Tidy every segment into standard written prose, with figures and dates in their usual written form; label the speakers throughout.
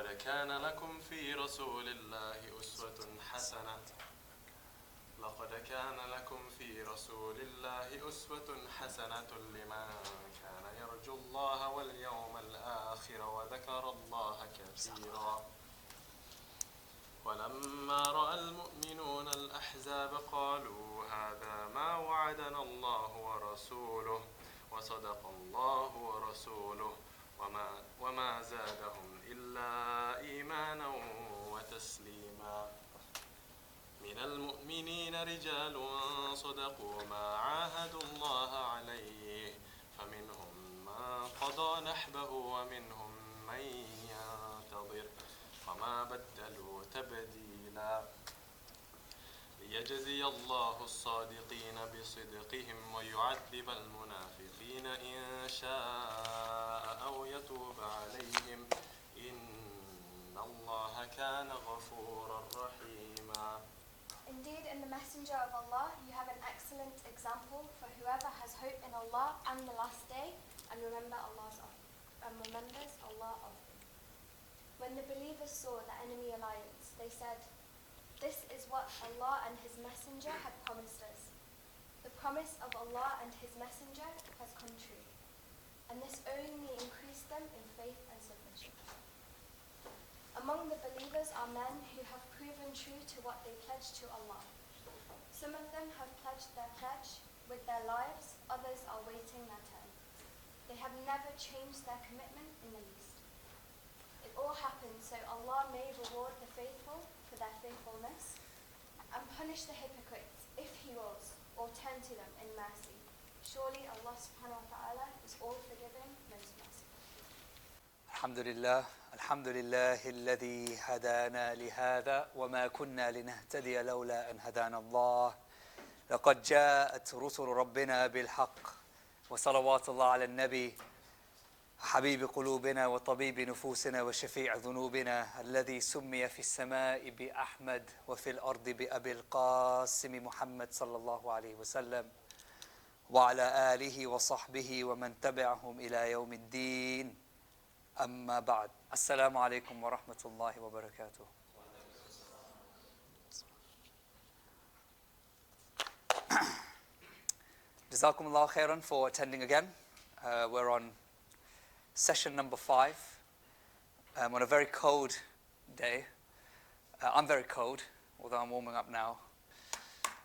Speaker 1: لقد كان لكم في رسول الله أسوة حسنة لمن كان يرجو الله واليوم الآخر وذكر الله كثيرا ولما رأى المؤمنون الأحزاب قالوا هذا ما وعدنا الله ورسوله وصدق الله ورسوله وما زادهم إلا إيمانا وتسليما من المؤمنين رجال صدقوا ما عاهدوا الله عليه فمنهم من قضى نحبه ومنهم من ينتظر وما بدلوا تبديلا ليجزي الله الصادقين بصدقهم ويعذب المنافقين إن شاء أو يتوب عليهم إن الله كان غفورا رحيما.
Speaker 2: Indeed, in the Messenger of Allah, you have an excellent example for whoever has hope in Allah and the Last Day and remembers Allah often. When the believers saw the enemy alliance, they said, "This is what Allah and His Messenger had promised us. The promise of Allah and His Messenger has come true, and this only increased them in faith and submission." Among the believers are men who have proven true to what they pledged to Allah. Some of them have pledged their pledge with their lives, others are waiting their turn. They have never changed their commitment in the least. It all happened so Allah may reward the faithful for their faithfulness and punish the hypocrites if He wills, or turn to them in mercy. Surely Allah subhanahu wa ta'ala is all forgiving, most merciful.
Speaker 3: الحمد لله الذي هدانا لهذا وما كنا لنهتدي لولا أن هدانا الله لقد جاءت رسل ربنا بالحق وصلوات الله على النبي حبيب قلوبنا وطبيب نفوسنا وشفيع ذنوبنا الذي سمي في السماء بأحمد وفي الأرض بأبي القاسم محمد صلى الله عليه وسلم وعلى آله وصحبه ومن تبعهم إلى يوم الدين. أما بعد. السلام عليكم ورحمة الله وبركاته. Jazakum Allah khairan for attending again. We're on session number 5 on a very cold day. I'm very cold, although I'm warming up now.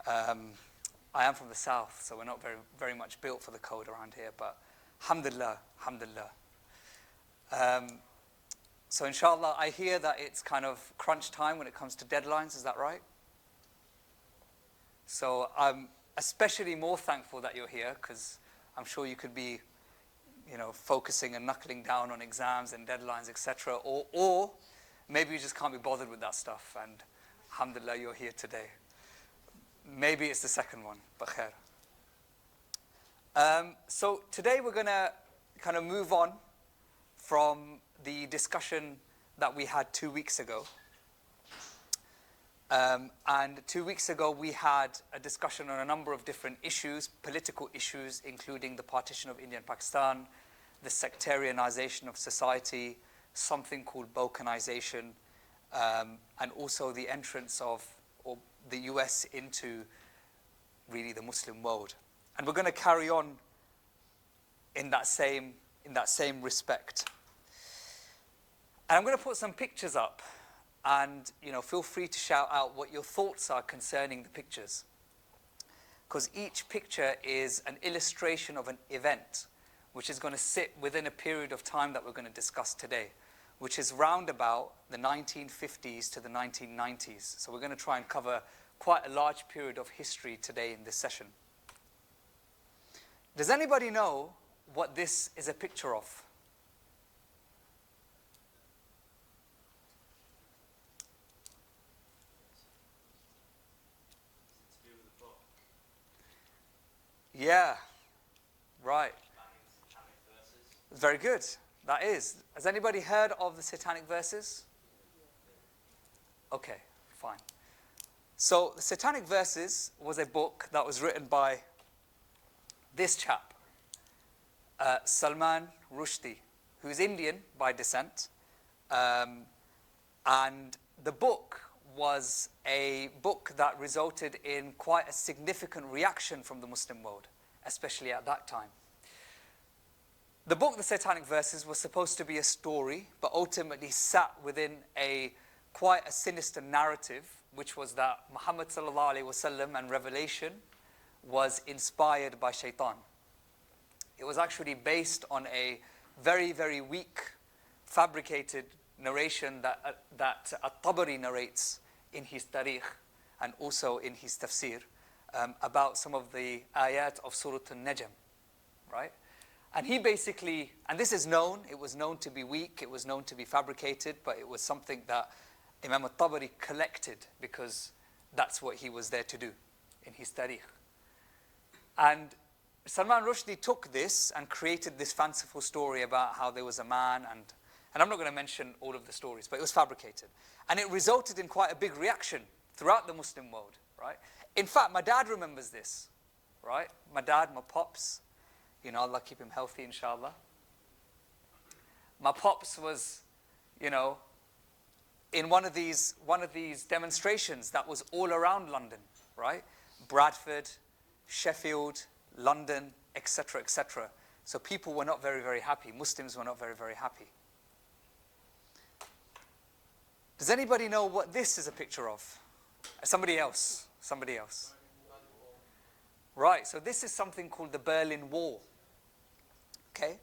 Speaker 3: I am from the south, so we're not very much built for the cold around here, but alhamdulillah. So Insha'Allah, I hear that it's kind of crunch time when it comes to deadlines, is that right? So I'm especially more thankful that you're here, because I'm sure you could be, focusing and knuckling down on exams and deadlines, etc. Or maybe you just can't be bothered with that stuff, and alhamdulillah, you're here today. Maybe it's the second one, but khair. So today we're going to kind of move on from the discussion that we had 2 weeks ago. And 2 weeks ago we had a discussion on a number of different issues, political issues, including the partition of India and Pakistan, the sectarianization of society, something called balkanization, and also the entrance of the US into really the Muslim world. And we're going to carry on in that same respect. And I'm going to put some pictures up, and feel free to shout out what your thoughts are concerning the pictures, because each picture is an illustration of an event which is going to sit within a period of time that we're going to discuss today, which is round about the 1950s to the 1990s. So we're going to try and cover quite a large period of history today in this session. Does anybody know what this is a picture of? Yeah, right. Very good. That is. Has anybody heard of the Satanic Verses? Okay, fine. So the Satanic Verses was a book that was written by this chap, Salman Rushdie, who's Indian by descent, And the book was a book that resulted in quite a significant reaction from the Muslim world, especially at that time. The book, The Satanic Verses, was supposed to be a story, but ultimately sat within quite a sinister narrative, which was that Muhammad sallallahu alaihi wasallam and revelation was inspired by shaitan. It was actually based on a very, very weak, fabricated narration that At-Tabari narrates in his Tarikh and also in his Tafsir about some of the ayat of Surah An-Najm, right? And he basically, and this is known, it was known to be weak, it was known to be fabricated, but it was something that Imam At-Tabari collected because that's what he was there to do in his Tarikh. And Salman Rushdie took this and created this fanciful story about how there was a man, and I'm not going to mention all of the stories, but it was fabricated. And it resulted in quite a big reaction throughout the Muslim world, right? In fact, my dad remembers this, right? My dad, my pops, you know, Allah keep him healthy, Insha'Allah. My pops was, you know, in one of these demonstrations that was all around London, right? Bradford, Sheffield, London, etc., etc. So people were not very, very happy. Muslims were not very, very happy. Does anybody know what this is a picture of? Somebody else. Somebody else. Right, so this is something called the Berlin Wall. Okay?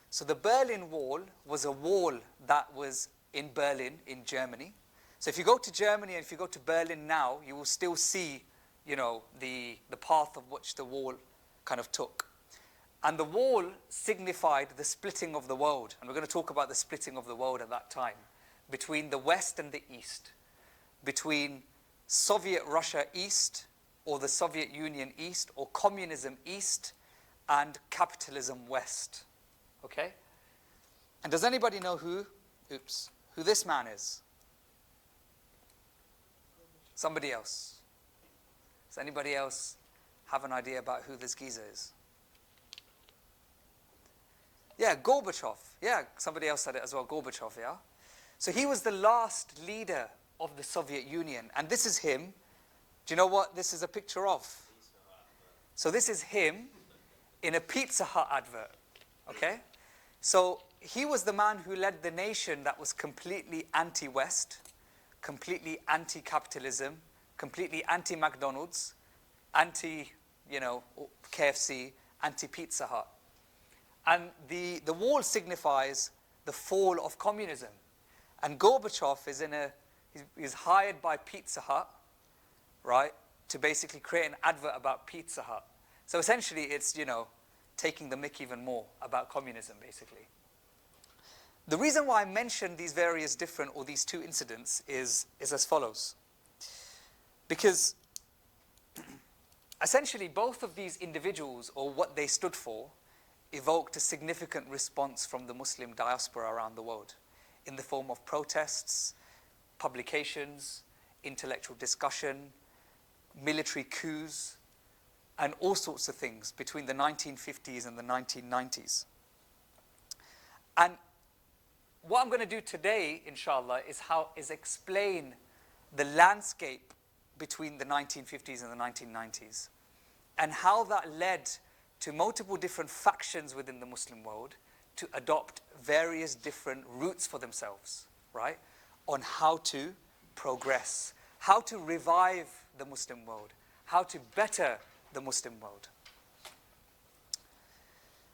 Speaker 3: So the Berlin Wall was a wall that was in Berlin, in Germany. So if you go to Germany and if you go to Berlin now, you will still see, you know, the path of which the wall kind of took. And the wall signified the splitting of the world. And we're going to talk about the splitting of the world at that time, between the West and the East, between Soviet Russia East, or the Soviet Union East, or communism East, and capitalism West. Okay? And does anybody know who this man is? Somebody else. Does anybody else have an idea about who this geezer is? Yeah, Gorbachev. Yeah, somebody else said it as well, Gorbachev, yeah? So he was the last leader of the Soviet Union. And this is him. Do you know what this is a picture of? So this is him in a Pizza Hut advert, okay? So he was the man who led the nation that was completely anti-West, completely anti-capitalism, completely anti-McDonald's, anti, you know, KFC, anti-Pizza Hut. And the wall signifies the fall of communism. And Gorbachev is hired by Pizza Hut, right, to basically create an advert about Pizza Hut. So essentially it's, you know, taking the mick even more about communism, basically. The reason why I mention these various different, or these two incidents is as follows. Because essentially both of these individuals, or what they stood for, evoked a significant response from the Muslim diaspora around the world in the form of protests, publications, intellectual discussion, military coups, and all sorts of things between the 1950s and the 1990s. And what I'm going to do today, Insha'Allah, is explain the landscape between the 1950s and the 1990s, and how that led to multiple different factions within the Muslim world to adopt various different routes for themselves, right, on how to progress, how to revive the Muslim world, how to better the Muslim world.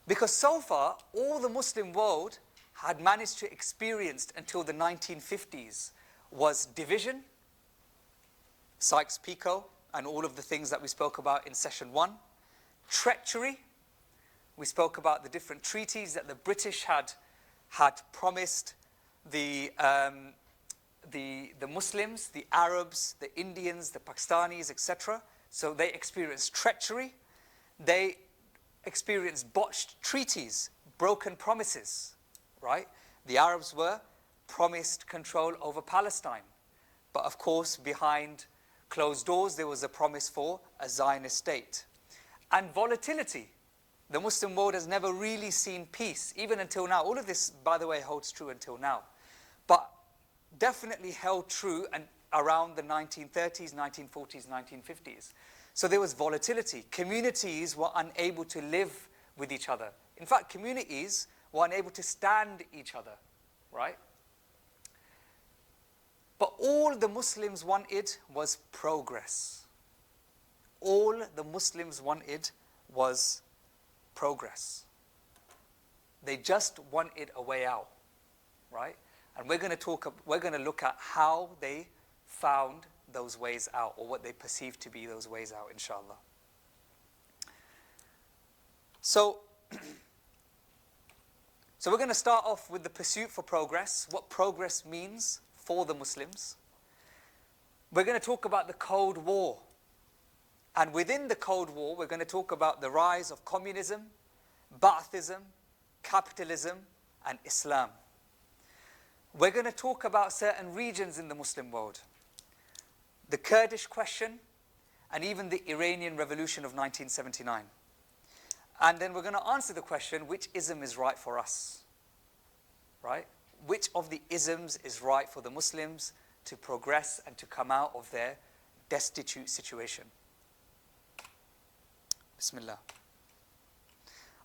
Speaker 3: Because so far, all the Muslim world had managed to experience until the 1950s was division, Sykes-Picot, and all of the things that we spoke about in session 1, treachery. We spoke about the different treaties that the British had promised the Muslims, the Arabs, the Indians, the Pakistanis, etc. So they experienced treachery. They experienced botched treaties, broken promises, right? The Arabs were promised control over Palestine. But of course, behind closed doors, there was a promise for a Zionist state. And volatility. The Muslim world has never really seen peace, even until now. All of this, by the way, holds true until now. But definitely held true and around the 1930s, 1940s, 1950s. So there was volatility. Communities were unable to live with each other. In fact, communities were unable to stand each other, right? But all the Muslims wanted was progress. All the Muslims wanted was progress. They just wanted a way out, right? And we're going to look at how they found those ways out, or what they perceived to be those ways out, inshallah. So we're going to start off with the pursuit for progress, what progress means for the Muslims. We're going to talk about the Cold War. And within the Cold War, we're going to talk about the rise of communism, Ba'athism, capitalism, and Islam. We're going to talk about certain regions in the Muslim world, the Kurdish question, and even the Iranian Revolution of 1979. And then we're going to answer the question, which ism is right for us? Right? Which of the isms is right for the Muslims to progress and to come out of their destitute situation? Bismillah.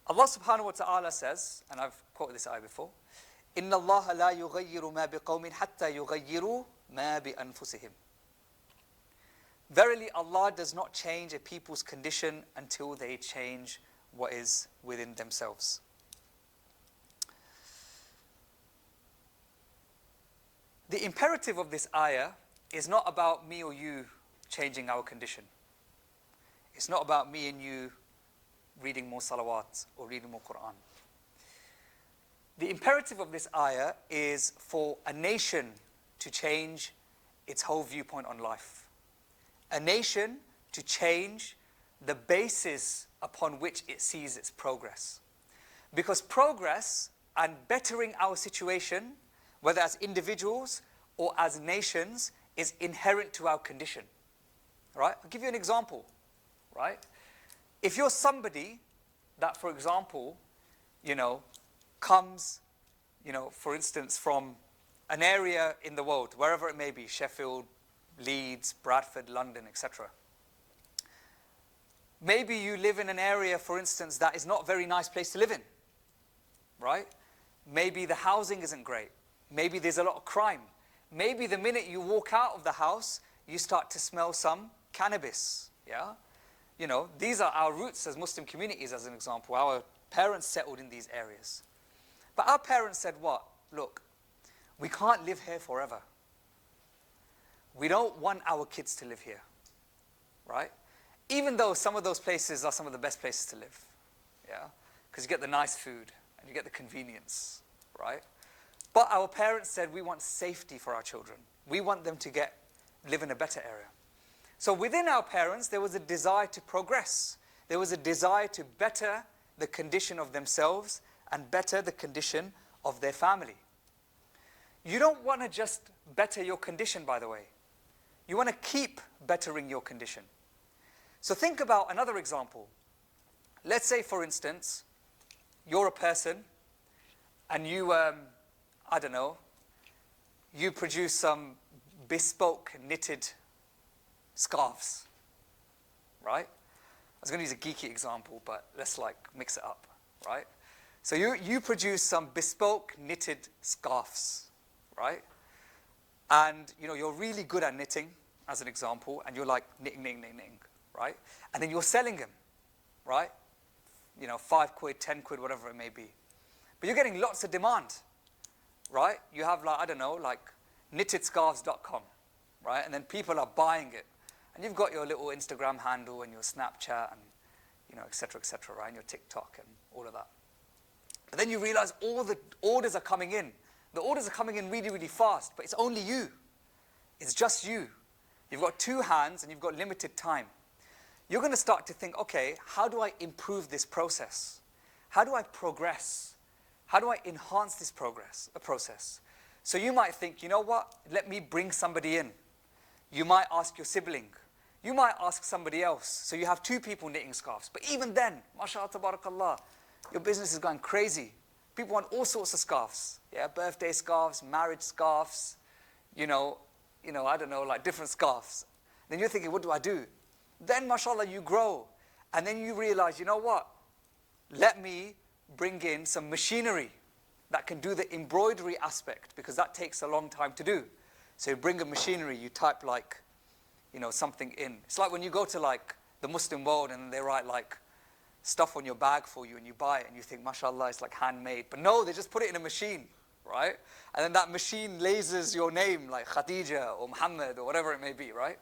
Speaker 3: Allah subhanahu wa ta'ala says, and I've quoted this ayah before, إِنَّ اللَّهَ لَا يُغَيِّرُ مَا بِقَوْمٍ حَتَّى يُغَيِّرُوا مَا بِأَنفُسِهِمْ. Verily, Allah does not change a people's condition until they change what is within themselves. The imperative of this ayah is not about me or you changing our condition. It's not about me and you reading more salawat or reading more Quran. The imperative of this ayah is for a nation to change its whole viewpoint on life. A nation to change the basis upon which it sees its progress. Because progress and bettering our situation, whether as individuals or as nations, is inherent to our condition. Right? I'll give you an example. Right? If you're somebody that, for example, comes, for instance, from an area in the world, wherever it may be, Sheffield, Leeds, Bradford, London, etc. Maybe you live in an area, for instance, that is not a very nice place to live in, right? Maybe the housing isn't great. Maybe there's a lot of crime. Maybe the minute you walk out of the house, you start to smell some cannabis, yeah? These are our roots as Muslim communities, as an example. Our parents settled in these areas. But our parents said what? Look, we can't live here forever. We don't want our kids to live here, right? Even though some of those places are some of the best places to live, yeah? Because you get the nice food and you get the convenience, right? But our parents said we want safety for our children. We want them to live in a better area. So within our parents, there was a desire to progress. There was a desire to better the condition of themselves and better the condition of their family. You don't want to just better your condition, by the way. You want to keep bettering your condition. So think about another example. Let's say, for instance, you're a person and you, you produce some bespoke knitted scarves, right? I was going to use a geeky example, but let's mix it up, right? So you produce some bespoke knitted scarves, right? And you're really good at knitting, as an example, and you're knitting, right? And then you're selling them, right? 5 quid, 10 quid, whatever it may be. But you're getting lots of demand, right? You have knittedscarves.com, right? And then people are buying it. And you've got your little Instagram handle and your Snapchat and, et cetera, right? And your TikTok and all of that. But then you realize all the orders are coming in. The orders are coming in really, really fast, but it's only you. It's just you. You've got 2 hands and you've got limited time. You're going to start to think, okay, how do I improve this process? How do I progress? How do I enhance this process? So you might think, you know what? Let me bring somebody in. You might ask your sibling. You might ask somebody else. So you have 2 people knitting scarves. But even then, mashallah, tabarakallah, your business is going crazy. People want all sorts of scarves. Yeah, birthday scarves, marriage scarves, I don't know, like different scarves. Then you're thinking, what do I do? Then, mashallah, you grow. And then you realize, you know what? Let me bring in some machinery that can do the embroidery aspect, because that takes a long time to do. So you bring a machinery, you type like, something in. It's like when you go to like the Muslim world and they write like stuff on your bag for you and you buy it and you think, mashallah, it's like handmade. But no, they just put it in a machine, right? And then that machine lasers your name like Khadija or Muhammad or whatever it may be, right?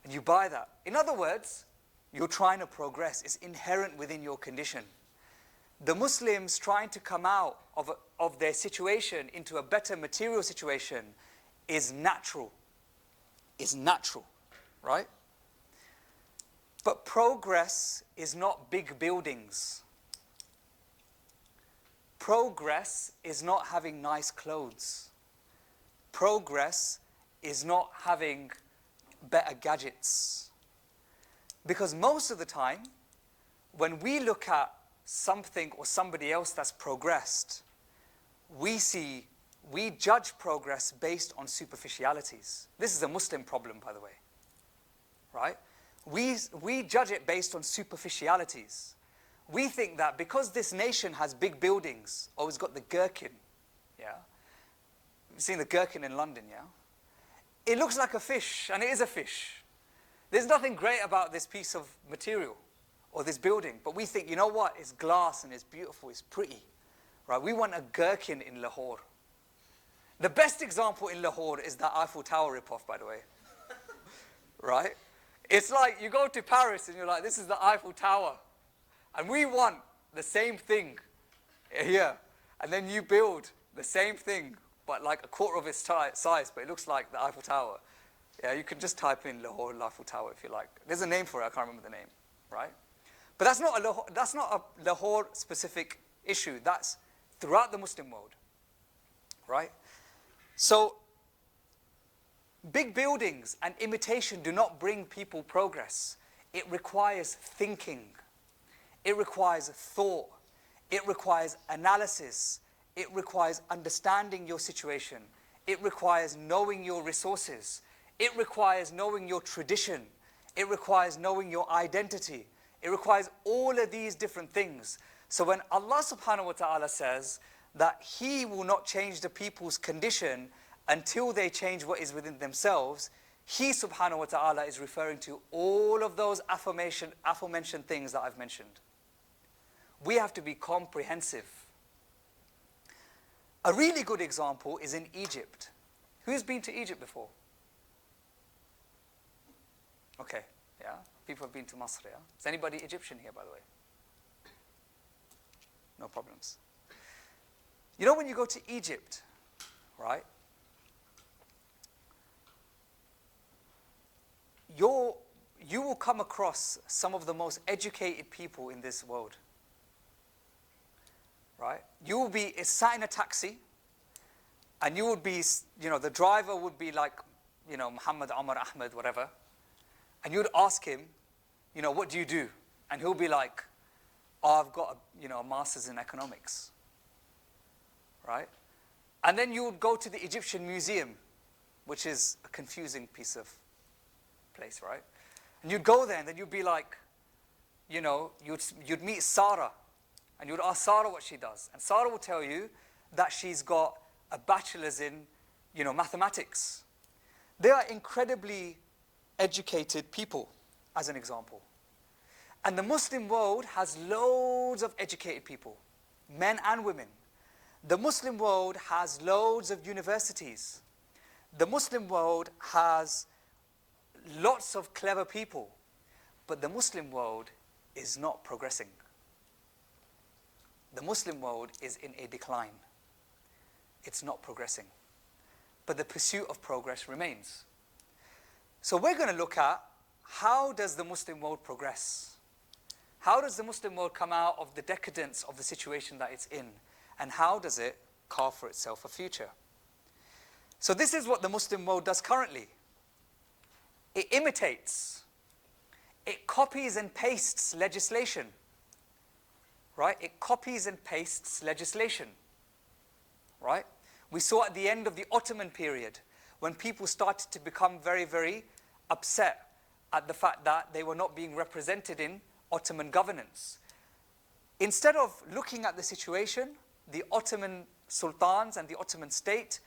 Speaker 3: And you buy that. In other words, you're trying to progress. It's inherent within your condition. The Muslims trying to come out of their situation into a better material situation is natural. Is natural, right? But progress is not big buildings. Progress is not having nice clothes. Progress is not having better gadgets. Because most of the time, when we look at something or somebody else that's progressed, we judge progress based on superficialities. This is a Muslim problem, by the way, right? We judge it based on superficialities. We think that because this nation has big buildings, or it's got the gherkin, yeah? You've seen the gherkin in London, yeah? It looks like a fish, and it is a fish. There's nothing great about this piece of material or this building, but we think, you know what? It's glass and it's beautiful, it's pretty, right? We want a gherkin in Lahore. The best example in Lahore is the Eiffel Tower ripoff, by the way, right? It's like you go to Paris and you're like, this is the Eiffel Tower. And we want the same thing here. And then you build the same thing, but like a quarter of its size, but it looks like the Eiffel Tower. Yeah, you can just type in Lahore Eiffel Tower if you like. There's a name for it, I can't remember the name, right? But that's not a Lahore specific issue. That's throughout the Muslim world, right? So, big buildings and imitation do not bring people progress. It requires thinking. It requires thought. It requires analysis. It requires understanding your situation. It requires knowing your resources. It requires knowing your tradition. It requires knowing your identity. It requires all of these different things. So when Allah subhanahu wa ta'ala says that He will not change the people's condition until they change what is within themselves, He subhanahu wa ta'ala is referring to all of those aforementioned things that I've mentioned. We have to be comprehensive. A really good example is in Egypt. Who's been to Egypt before? Okay, yeah. People have been to Masr, yeah? Is anybody Egyptian here, by the way? No problems. You know when you go to Egypt, right? You will come across some of the most educated people in this world. Right? You will be sat in a taxi, and you would be, the driver would be like, Muhammad, Umar, Ahmed, whatever. And you would ask him, what do you do? And he'll be like, oh, I've got a master's in economics. Right? And then you would go to the Egyptian museum, which is a confusing piece of place, right? And you'd go there and then you'd be like, you'd meet Sarah. And you would ask Sarah what she does. And Sarah will tell you that she's got a bachelor's in, mathematics. They are incredibly educated people, as an example. And the Muslim world has loads of educated people, men and women. The Muslim world has loads of universities. The Muslim world has lots of clever people. But the Muslim world is not progressing. The Muslim world is in a decline. It's not progressing. But the pursuit of progress remains. So we're going to look at, how does the Muslim world progress? How does the Muslim world come out of the decadence of the situation that it's in? And how does it carve for itself a future? So this is what the Muslim world does currently. It imitates. It copies and pastes legislation. Right? It copies and pastes legislation. Right? We saw at the end of the Ottoman period, when people started to become very, very upset at the fact that they were not being represented in Ottoman governance. Instead of looking at the situation, the Ottoman sultans and the Ottoman state,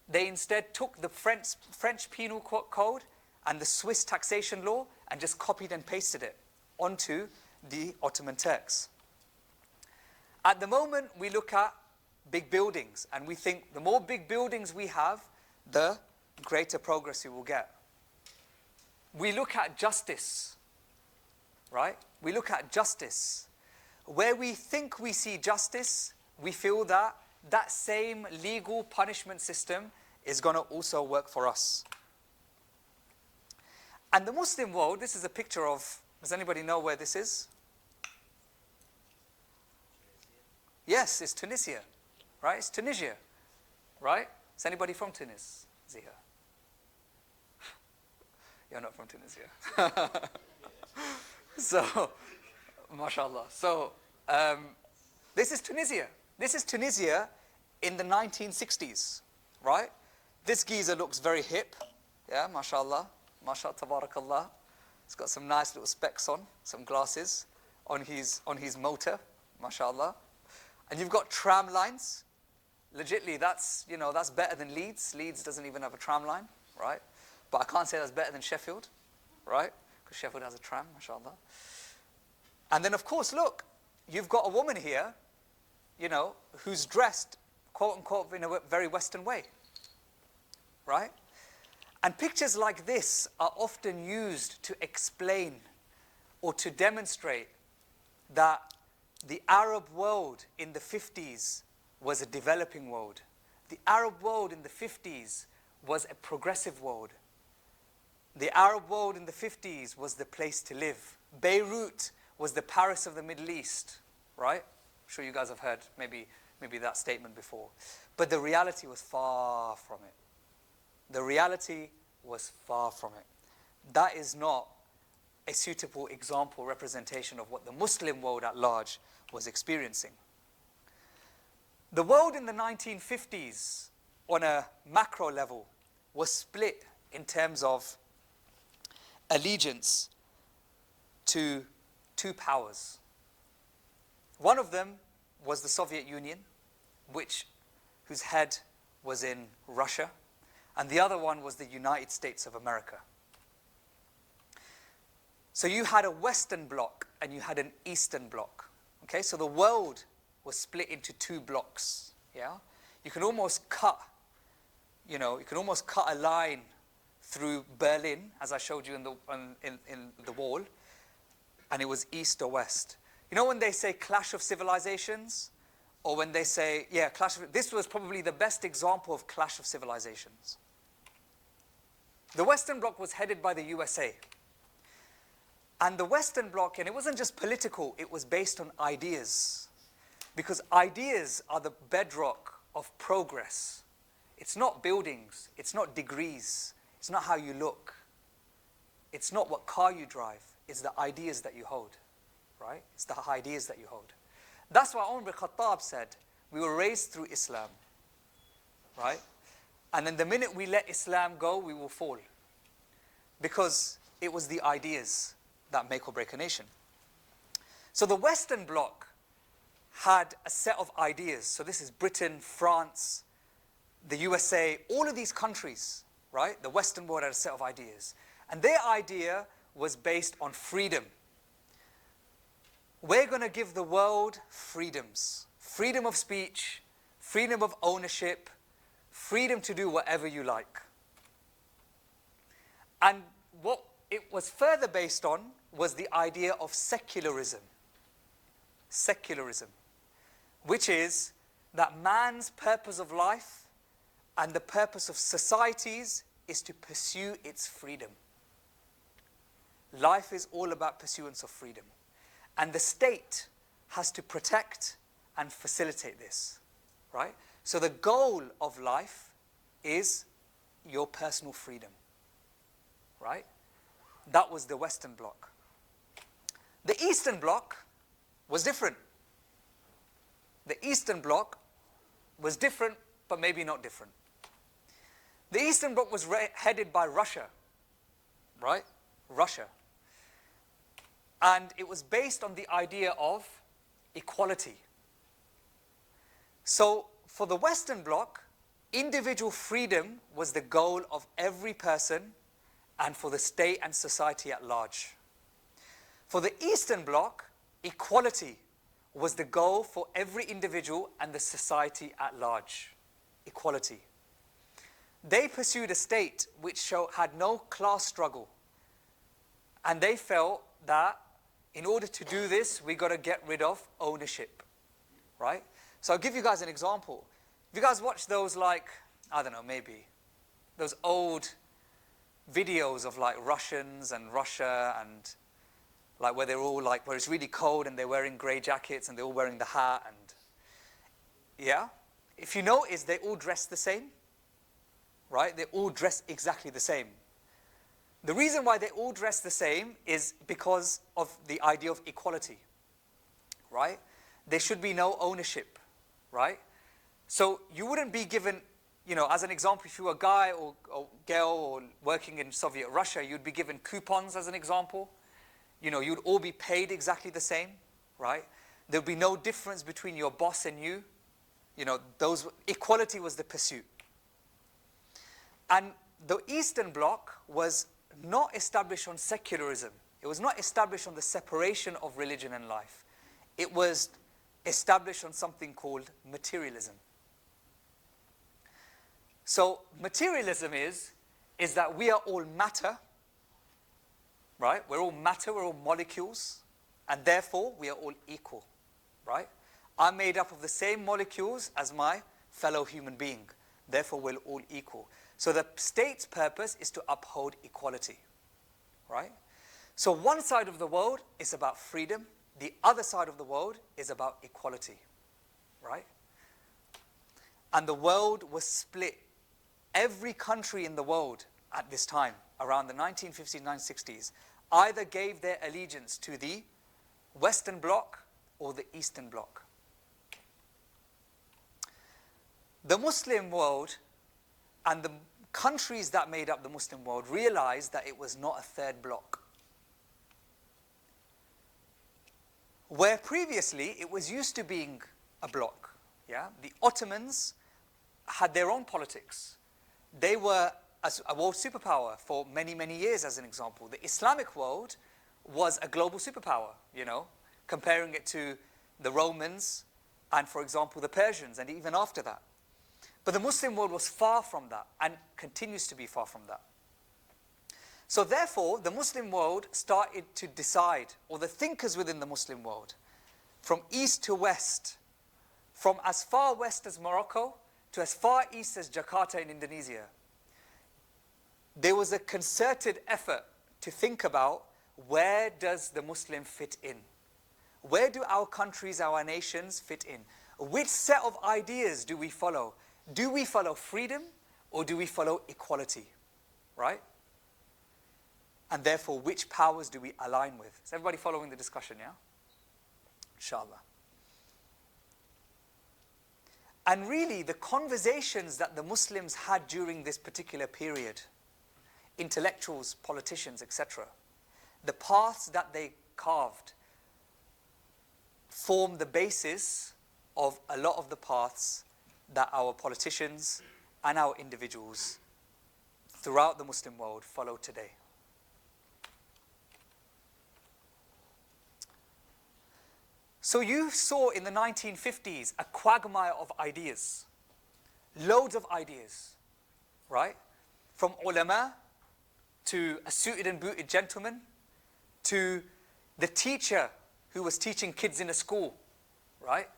Speaker 3: they instead took the French penal code and the Swiss taxation law and just copied and pasted it onto the Ottoman Turks. At the moment, we look at big buildings, and we think the more big buildings we have, the greater progress we will get. We look at justice, right? We look at justice. Where we think we see justice, we feel that that same legal punishment system is going to also work for us. And the Muslim world, this is a picture of, does anybody know where this is? Yes, it's Tunisia, right? It's Tunisia, right? Is anybody from Tunis? Zia? You're not from Tunisia. So, mashallah. So, this is Tunisia. This is Tunisia in the 1960s, right? This geezer looks very hip. Yeah, mashallah. Mashallah, tabarakallah. He's got some nice little specs on, some glasses on his motor, mashallah. And you've got tram lines. Legitly, that's better than Leeds. Leeds doesn't even have a tram line, right? But I can't say that's better than Sheffield, right? Because Sheffield has a tram, mashallah. And then, of course, look, you've got a woman here, who's dressed, quote unquote, in a very Western way, right? And pictures like this are often used to explain or to demonstrate that the Arab world in the 50s was a developing world. The Arab world in the 50s was a progressive world. The Arab world in the 50s was the place to live. Beirut was the Paris of the Middle East, right? I'm sure you guys have heard maybe that statement before. But the reality was far from it. The reality was far from it. That is not a suitable example, representation of what the Muslim world at large was experiencing. The world in the 1950s, on a macro level, was split in terms of allegiance to two powers. One of them was the Soviet Union, whose head was in Russia, and the other one was the United States of America. So you had a Western bloc and you had an Eastern bloc. Okay, so the world was split into two blocks. Yeah, you can almost cut a line through Berlin, as I showed you in the wall, and it was east or west. You know when they say clash of civilizations, or when they say this was probably the best example of clash of civilizations. The Western bloc was headed by the USA. And the Western bloc, and it wasn't just political, it was based on ideas. Because ideas are the bedrock of progress. It's not buildings, it's not degrees, it's not how you look. It's not what car you drive, it's the ideas that you hold, right? It's the ideas that you hold. That's why Umar bin Khattab said, we were raised through Islam, right? And then the minute we let Islam go, we will fall. Because it was the ideas that make or break a nation. So the Western bloc had a set of ideas. So this is Britain, France, the USA, all of these countries, right? The Western world had a set of ideas. And their idea was based on freedom. We're going to give the world freedoms. Freedom of speech, freedom of ownership, freedom to do whatever you like. And what it was further based on was the idea of secularism. Secularism, which is that man's purpose of life and the purpose of societies is to pursue its freedom. Life is all about pursuance of freedom. And the state has to protect and facilitate this, right? So the goal of life is your personal freedom, right? That was the Western bloc. The Eastern bloc was different. The Eastern bloc was different, but maybe not different. The Eastern Bloc was headed by Russia, right? Russia. And it was based on the idea of equality. So for the Western Bloc, individual freedom was the goal of every person and for the state and society at large. For the Eastern Bloc, equality was the goal for every individual and the society at large. Equality. They pursued a state which had no class struggle. And they felt that in order to do this, we got to get rid of ownership, right? So I'll give you guys an example. If you guys watch those, like, I don't know, maybe, those old videos of like Russians and Russia and like where they're all like, where it's really cold and they're wearing grey jackets and they're all wearing the hat and, yeah? If you notice, they all dress the same, right? They all dress exactly the same. The reason why they all dress the same is because of the idea of equality, right? There should be no ownership, right? So you wouldn't be given, you know, as an example, if you were a guy or girl or working in Soviet Russia, you'd be given coupons as an example. You know, you'd all be paid exactly the same, right? There'd be no difference between your boss and you. You know, equality was the pursuit. And the Eastern Bloc was not established on secularism. It was not established on the separation of religion and life. It was established on something called materialism. So materialism is that we are all matter, right? We're all matter, we're all molecules, and therefore we are all equal, right? I'm made up of the same molecules as my fellow human being. Therefore we're all equal. So the state's purpose is to uphold equality, right? So one side of the world is about freedom, the other side of the world is about equality, right? And the world was split. Every country in the world at this time, around the 1950s, 1960s, either gave their allegiance to the Western Bloc or the Eastern Bloc. The Muslim world and the countries that made up the Muslim world realized that it was not a third bloc. Where previously it was used to being a bloc, yeah? The Ottomans had their own politics. They were a world superpower for many, many years, as an example. The Islamic world was a global superpower, you know, comparing it to the Romans and, for example, the Persians, and even after that. But the Muslim world was far from that and continues to be far from that. So therefore, the Muslim world started to decide, or the thinkers within the Muslim world, from east to west, from as far west as Morocco to as far east as Jakarta in Indonesia, there was a concerted effort to think about, where does the Muslim fit in? Where do our countries, our nations fit in? Which set of ideas do we follow? Do we follow freedom or do we follow equality? Right? And therefore, which powers do we align with? Is everybody following the discussion, yeah? Inshallah. And really, the conversations that the Muslims had during this particular period, intellectuals, politicians, etc., the paths that they carved form the basis of a lot of the paths that our politicians and our individuals throughout the Muslim world follow today. So you saw in the 1950s a quagmire of ideas, loads of ideas, right? From ulama to a suited and booted gentleman to the teacher who was teaching kids in a school, right?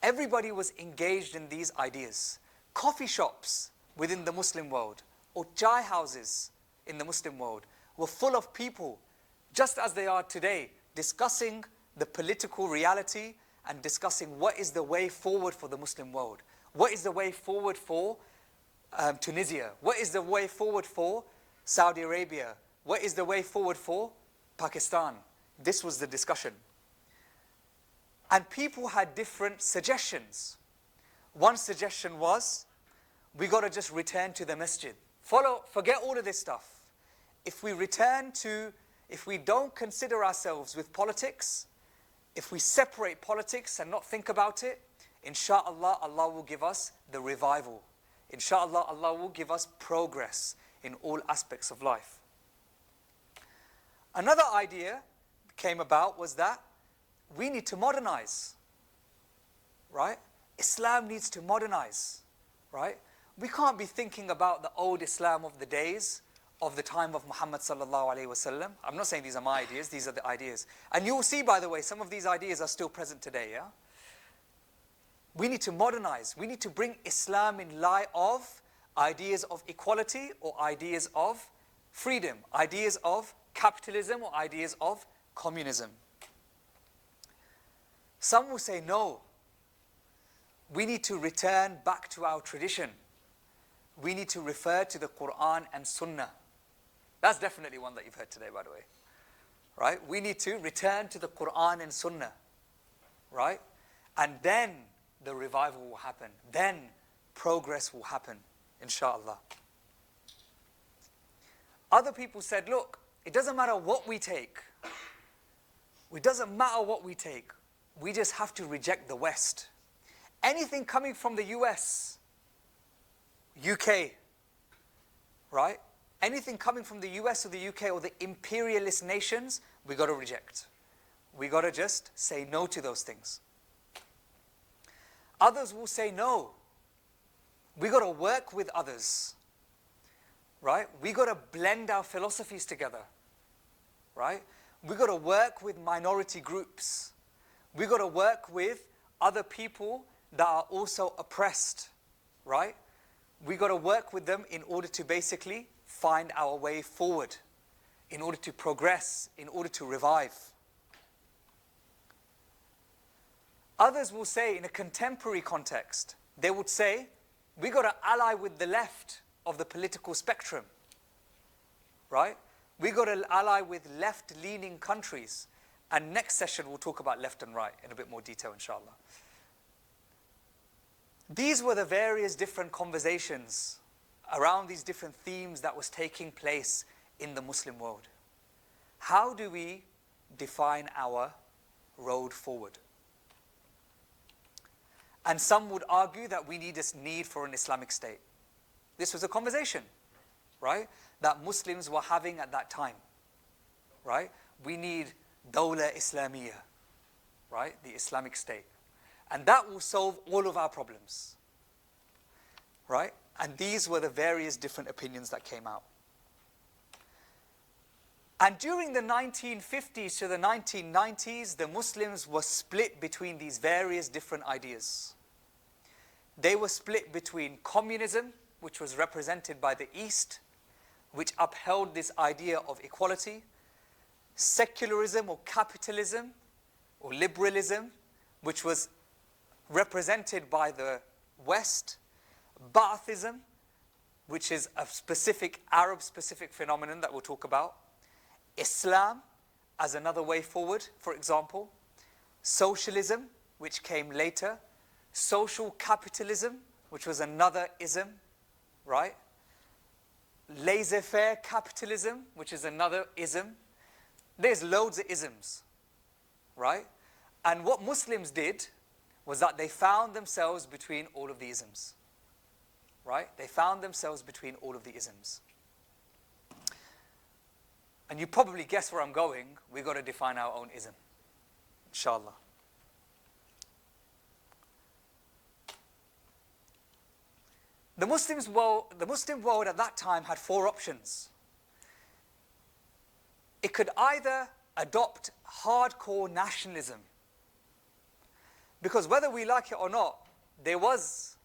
Speaker 3: Everybody was engaged in these ideas. Coffee shops within the Muslim world or chai houses in the Muslim world were full of people, just as they are today, discussing the political reality and discussing what is the way forward for the Muslim world. What is the way forward for Tunisia? What is the way forward for Saudi Arabia? What is the way forward for Pakistan? This was the discussion. And people had different suggestions. One suggestion was, we got to just return to the masjid. Forget all of this stuff. If we don't consider ourselves with politics, if we separate politics and not think about it, Insha'Allah, Allah will give us the revival. Insha'Allah, Allah will give us progress in all aspects of life. Another idea came about was that we need to modernize, right? Islam needs to modernize, right? We can't be thinking about the old Islam of the days of the time of Muhammad sallallahu alaihi wasallam. I'm not saying these are my ideas, these are the ideas. And you will see, by the way, some of these ideas are still present today, yeah? We need to modernize. We need to bring Islam in light of ideas of equality or ideas of freedom, ideas of capitalism or ideas of communism. Some will say, no, we need to return back to our tradition. We need to refer to the Quran and Sunnah. That's definitely one that you've heard today, by the way. Right? We need to return to the Quran and Sunnah. Right? And then the revival will happen. Then progress will happen, Insha'Allah. Other people said, look, it doesn't matter what we take. It doesn't matter what we take. We just have to reject the West. Anything coming from the US, UK, right? Anything coming from the US or the UK or the imperialist nations, we got to reject. We got to just say no to those things. Others will say no. We got to work with others, right? We got to blend our philosophies together, right? We got to work with minority groups. We got to work with other people that are also oppressed, right? We got to work with them in order to basically find our way forward, in order to progress, in order to revive. Others will say, in a contemporary context, they would say, we got to ally with the left of the political spectrum, right? We got to ally with left-leaning countries. And next session we'll talk about left and right in a bit more detail, inshallah. These were the various different conversations around these different themes that was taking place in the Muslim world. How do we define our road forward? And some would argue that we need this need for an Islamic state. This was a conversation, right, that Muslims were having at that time, right? We need Dawla Islamiyya, right, the Islamic state. And that will solve all of our problems, right? And these were the various different opinions that came out. And during the 1950s to the 1990s, the Muslims were split between these various different ideas. They were split between communism, which was represented by the East, which upheld this idea of equality, secularism or capitalism or liberalism, which was represented by the West, Ba'athism, which is a specific Arab-specific phenomenon that we'll talk about, Islam as another way forward, for example, socialism, which came later, social capitalism, which was another ism, right? Laissez-faire capitalism, which is another ism. There's loads of isms, right? And what Muslims did was that they found themselves between all of the isms, right? They found themselves between all of the isms. And you probably guess where I'm going. We've got to define our own ism, inshallah. The Muslim world at that time had four options. It could either adopt hardcore nationalism, because whether we like it or not, there was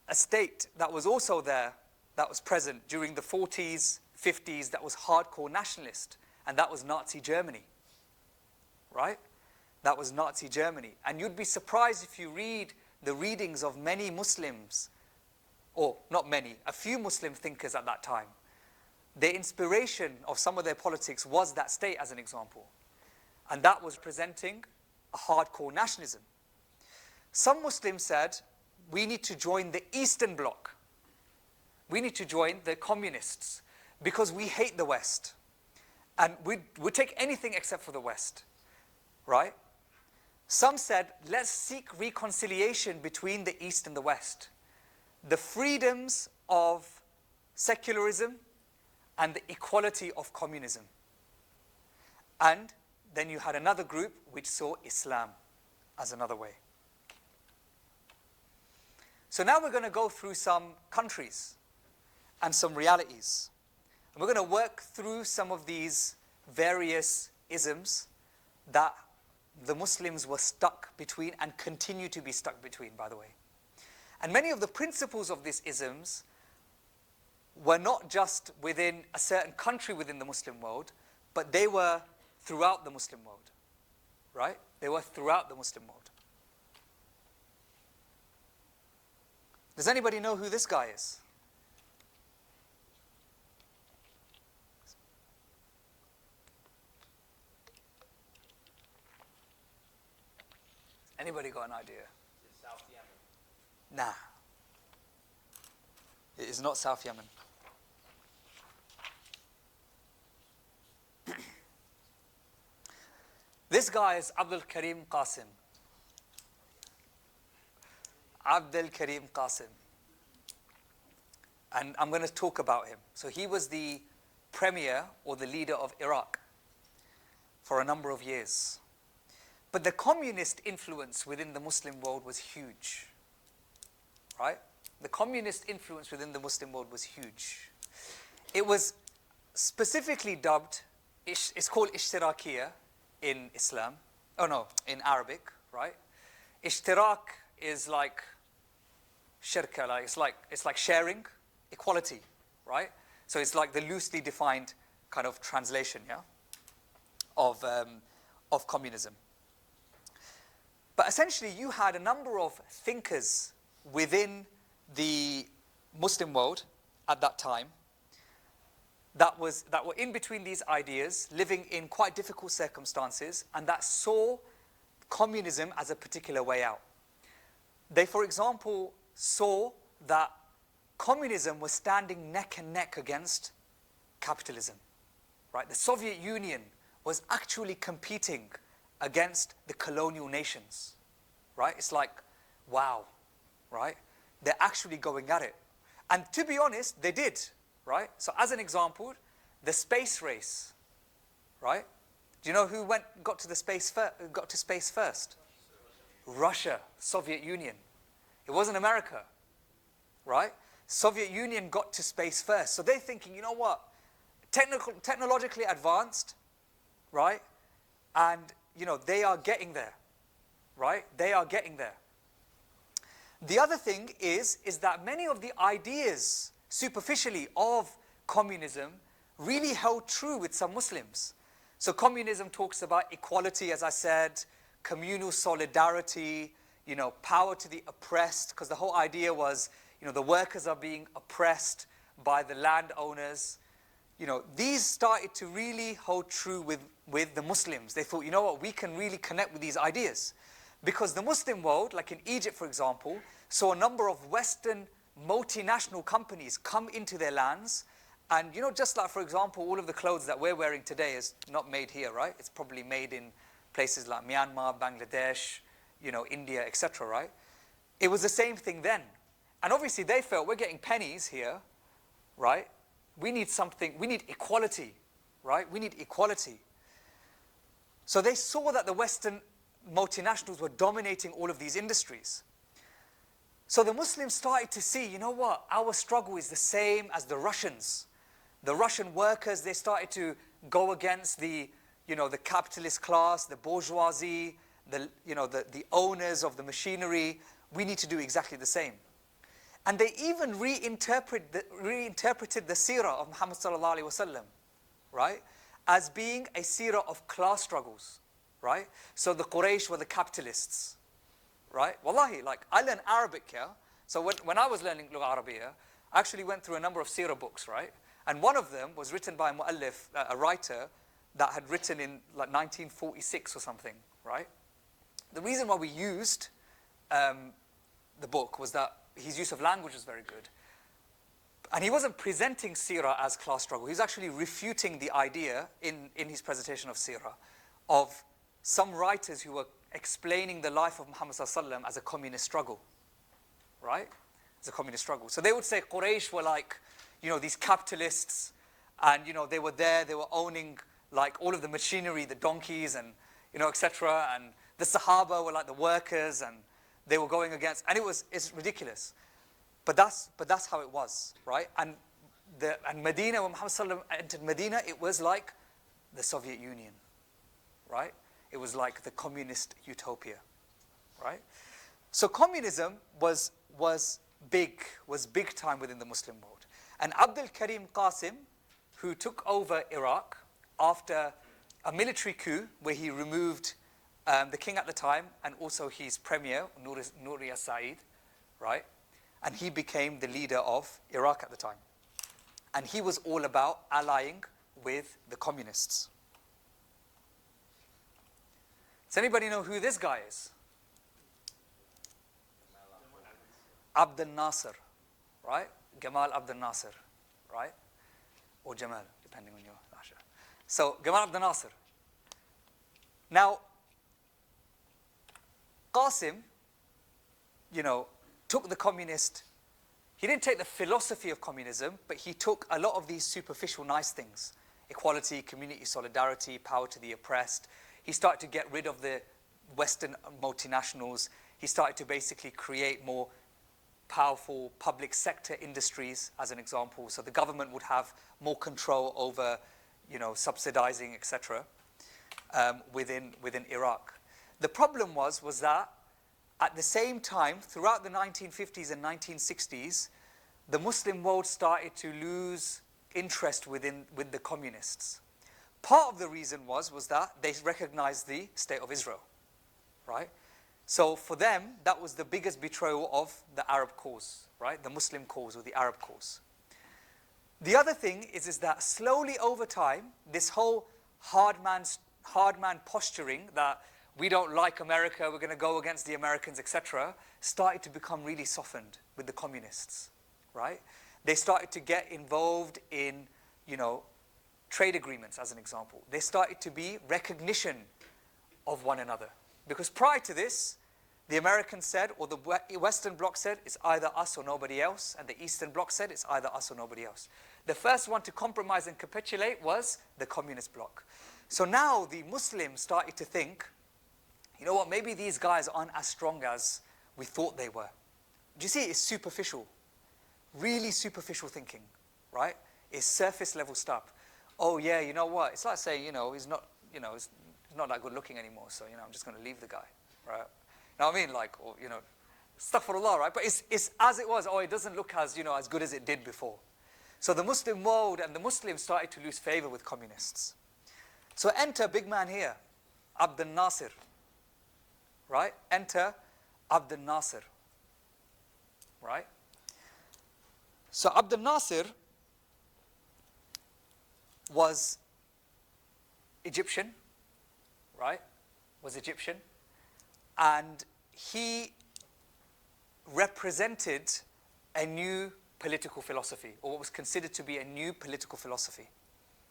Speaker 3: a state that was also there, that was present during the 40s, 50s, that was hardcore nationalist, and that was Nazi Germany, right? That was Nazi Germany. And you'd be surprised if you read the readings of many Muslims, or not many, a few Muslim thinkers at that time. Their inspiration of some of their politics was that state, as an example. And that was presenting a hardcore nationalism. Some Muslims said, we need to join the Eastern Bloc. we need to join the communists because we hate the West. And we'd take anything except for the West, right? Some said, let's seek reconciliation between the East and the West. The freedoms of secularism and the equality of communism. And then you had another group which saw Islam as another way. So now we're going to go through some countries and some realities. And we're going to work through some of these various isms that the Muslims were stuck between and continue to be stuck between, by the way. And many of the principles of these isms were not just within a certain country within the Muslim world, but they were throughout the Muslim world, right? They were throughout the Muslim world. Does anybody know who this guy is? Anybody got an idea?
Speaker 4: Is it South Yemen?
Speaker 3: Nah. It is not South Yemen. This guy is Abdul Karim Qasim. Abdul Karim Qasim. And I'm going to talk about him. So he was the premier or the leader of Iraq for a number of years. But the communist influence within the Muslim world was huge, right? The communist influence within the Muslim world was huge. It was specifically dubbed, it's called Ishtirakiyya in Islam. Oh no, in Arabic, right? Ishtirak is like shirka, it's like sharing, equality, right? So it's like the loosely defined kind of translation, yeah, of communism. But essentially, you had a number of thinkers within the Muslim world at that time that were in between these ideas, living in quite difficult circumstances, and that saw communism as a particular way out. They, for example, saw that communism was standing neck and neck against capitalism, right? The Soviet Union was actually competing against the colonial nations, right? It's like, wow, right? They're actually going at it. And to be honest, they did, right? So as an example, the space race, right? Do you know who got to space first? Russia, Soviet Union. It wasn't America, right? Soviet Union got to space first. So they're thinking, you know what? Technologically advanced, right? And you know, they are getting there, right? They are getting there. The other thing is that many of the ideas, superficially, of communism really held true with some Muslims. So communism talks about equality, as I said, communal solidarity, you know, power to the oppressed, because the whole idea was, you know, the workers are being oppressed by the landowners. You know, these started to really hold true with the Muslims. They thought, you know what, we can really connect with these ideas. Because the Muslim world, like in Egypt, for example, saw a number of Western multinational companies come into their lands. And, you know, just like, for example, all of the clothes that we're wearing today is not made here, right? It's probably made in places like Myanmar, Bangladesh, you know, India, etc., right? It was the same thing then. And obviously they felt, we're getting pennies here, right? We need something, we need equality, right? We need equality. So they saw that the Western multinationals were dominating all of these industries. So the Muslims started to see, you know what, our struggle is the same as the Russians. The Russian workers, they started to go against the, you know, the capitalist class, the bourgeoisie, the owners of the machinery. We need to do exactly the same. And they even reinterpreted the seerah of Muhammad sallallahu alaihi wasallam, right, as being a seerah of class struggles, right? So the Quraysh were the capitalists, right? Wallahi, like I learned Arabic, yeah? So when I was learning Lugha Arabiya, I actually went through a number of seerah books, right? And one of them was written by a mu'allif, a writer that had written in like 1946 or something, right? The reason why we used the book was that his use of language was very good. And he wasn't presenting seerah as class struggle. He was actually refuting the idea in his presentation of seerah of some writers who were explaining the life of Muhammad ﷺ as a communist struggle, right? As a communist struggle. So they would say Quraysh were like, these capitalists, and, they were there, they were owning like all of the machinery, the donkeys and, etc. And the Sahaba were like the workers, and they were going against, and it's ridiculous. But that's how it was, right? And Medina, when Muhammad ﷺ entered Medina, it was like the Soviet Union, right? It was like the communist utopia, right? So communism was big time within the Muslim world. And Abdul Karim Qasim, who took over Iraq after a military coup where he removed the king at the time and also his premier, Nouri Said, right? And he became the leader of Iraq at the time. And he was all about allying with the communists. Does anybody know who this guy is? Abdel Nasser, right? Gamal Abdel Nasser, right? Or Jamal, depending on your Nasser. So, Gamal Abdel Nasser. Now, Qasim, took the communist, he didn't take the philosophy of communism, but he took a lot of these superficial nice things. Equality, community solidarity, power to the oppressed. He started to get rid of the Western multinationals. He started to basically create more powerful public sector industries, as an example. So the government would have more control over, subsidizing, etc. Within Iraq. The problem was that at the same time, throughout the 1950s and 1960s, the Muslim world started to lose interest with the communists. Part of the reason was that they recognized the state of Israel, right? So for them, that was the biggest betrayal of the Arab cause, right? The Muslim cause or the Arab cause. The other thing is that slowly over time, this whole hard man posturing that we don't like America, we're going to go against the Americans, etc., started to become really softened with the communists, right? They started to get involved in, trade agreements, as an example. There started to be recognition of one another. Because prior to this, the Americans said, or the Western Bloc said, it's either us or nobody else, and the Eastern Bloc said, it's either us or nobody else. The first one to compromise and capitulate was the Communist Bloc. So now the Muslims started to think, you know what, maybe these guys aren't as strong as we thought they were. Do you see, it's superficial. Really superficial thinking, right? It's surface level stuff. Oh yeah, you know what, it's like saying, he's not that good looking anymore, so, I'm just going to leave the guy, right? You know what I mean? Like, or, astaghfirullah, right? But it's as it was, it doesn't look as, as good as it did before. So the Muslim world and the Muslims started to lose favor with communists. So enter big man here, Abdel Nasser, right? Enter Abdel Nasser, right? So Abdel Nasser was Egyptian, right? Was Egyptian. And he represented a new political philosophy, or what was considered to be a new political philosophy.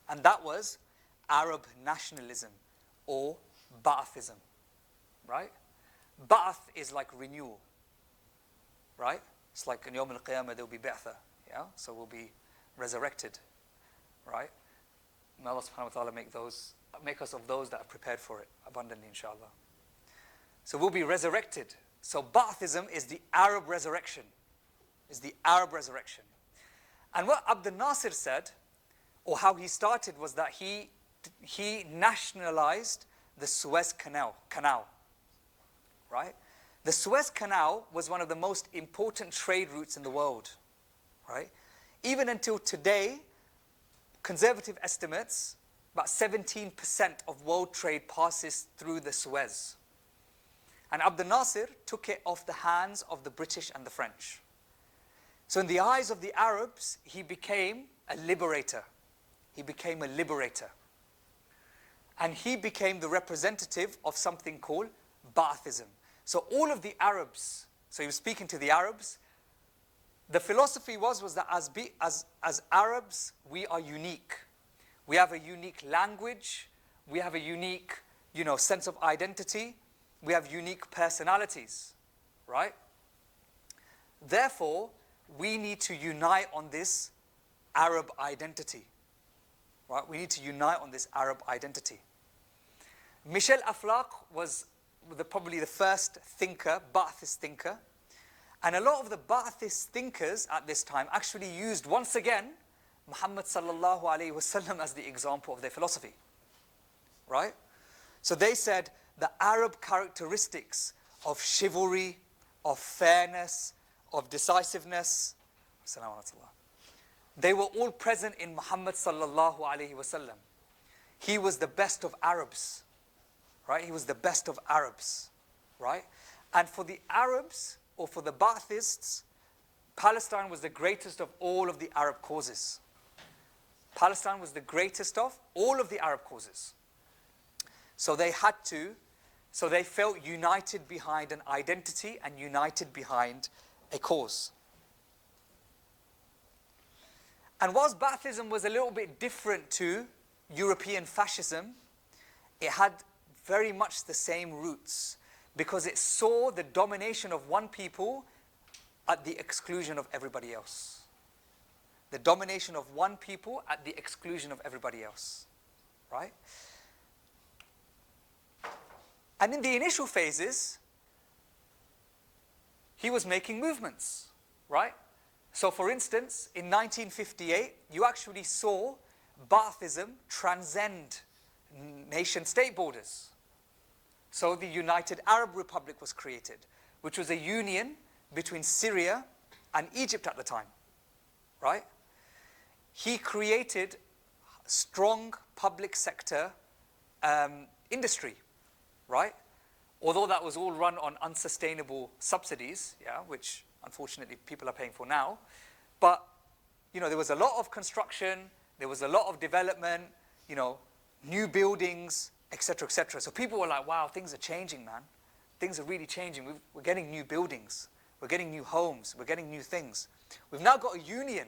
Speaker 3: And that was Arab nationalism, or Ba'athism, right? Ba'ath is like renewal, right? It's like in Yawm al-Qiyamah there will be Ba'tha, yeah? So we'll be resurrected, right? May Allah subhanahu wa ta'ala make us of those that are prepared for it abundantly, inshallah. So we'll be resurrected. So Ba'athism is the Arab resurrection. And what Abdel Nasser said, or how he started, was that he nationalized the Suez Canal, right? The Suez Canal was one of the most important trade routes in the world, right? Even until today, conservative estimates, about 17% of world trade passes through the Suez. And Abdel Nasser took it off the hands of the British and the French. So in the eyes of the Arabs, he became a liberator. And he became the representative of something called Ba'athism. So all of the Arabs, so he was speaking to the Arabs, The philosophy was that as Arabs, we are unique. We have a unique language. We have a unique, sense of identity. We have unique personalities, right? Therefore, we need to unite on this Arab identity, right? We need to unite on this Arab identity. Michel Aflaq was probably the first thinker, Ba'athist thinker. And a lot of the Ba'athist thinkers at this time actually used, once again, Muhammad sallallahu alayhi wasallam as the example of their philosophy, right? So they said the Arab characteristics of chivalry, of fairness, of decisiveness, they were all present in Muhammad sallallahu alayhi wasallam. He was the best of Arabs, right? He was the best of Arabs, right? And for the Arabs, or for the Ba'athists, Palestine was the greatest of all of the Arab causes. Palestine was the greatest of all of the Arab causes. So they felt united behind an identity and united behind a cause. And whilst Ba'athism was a little bit different to European fascism, it had very much the same roots, because it saw the domination of one people at the exclusion of everybody else. The domination of one people at the exclusion of everybody else, right? And in the initial phases, he was making movements, right? So for instance, in 1958, you actually saw Ba'athism transcend nation-state borders. So the United Arab Republic was created, which was a union between Syria and Egypt at the time, right? He created strong public sector industry, right? Although that was all run on unsustainable subsidies, which unfortunately people are paying for now. But, there was a lot of construction, there was a lot of development, new buildings, etc., etc. So people were like, wow, things are changing, man. Things are really changing. We're getting new buildings. We're getting new homes. We're getting new things. We've now got a union.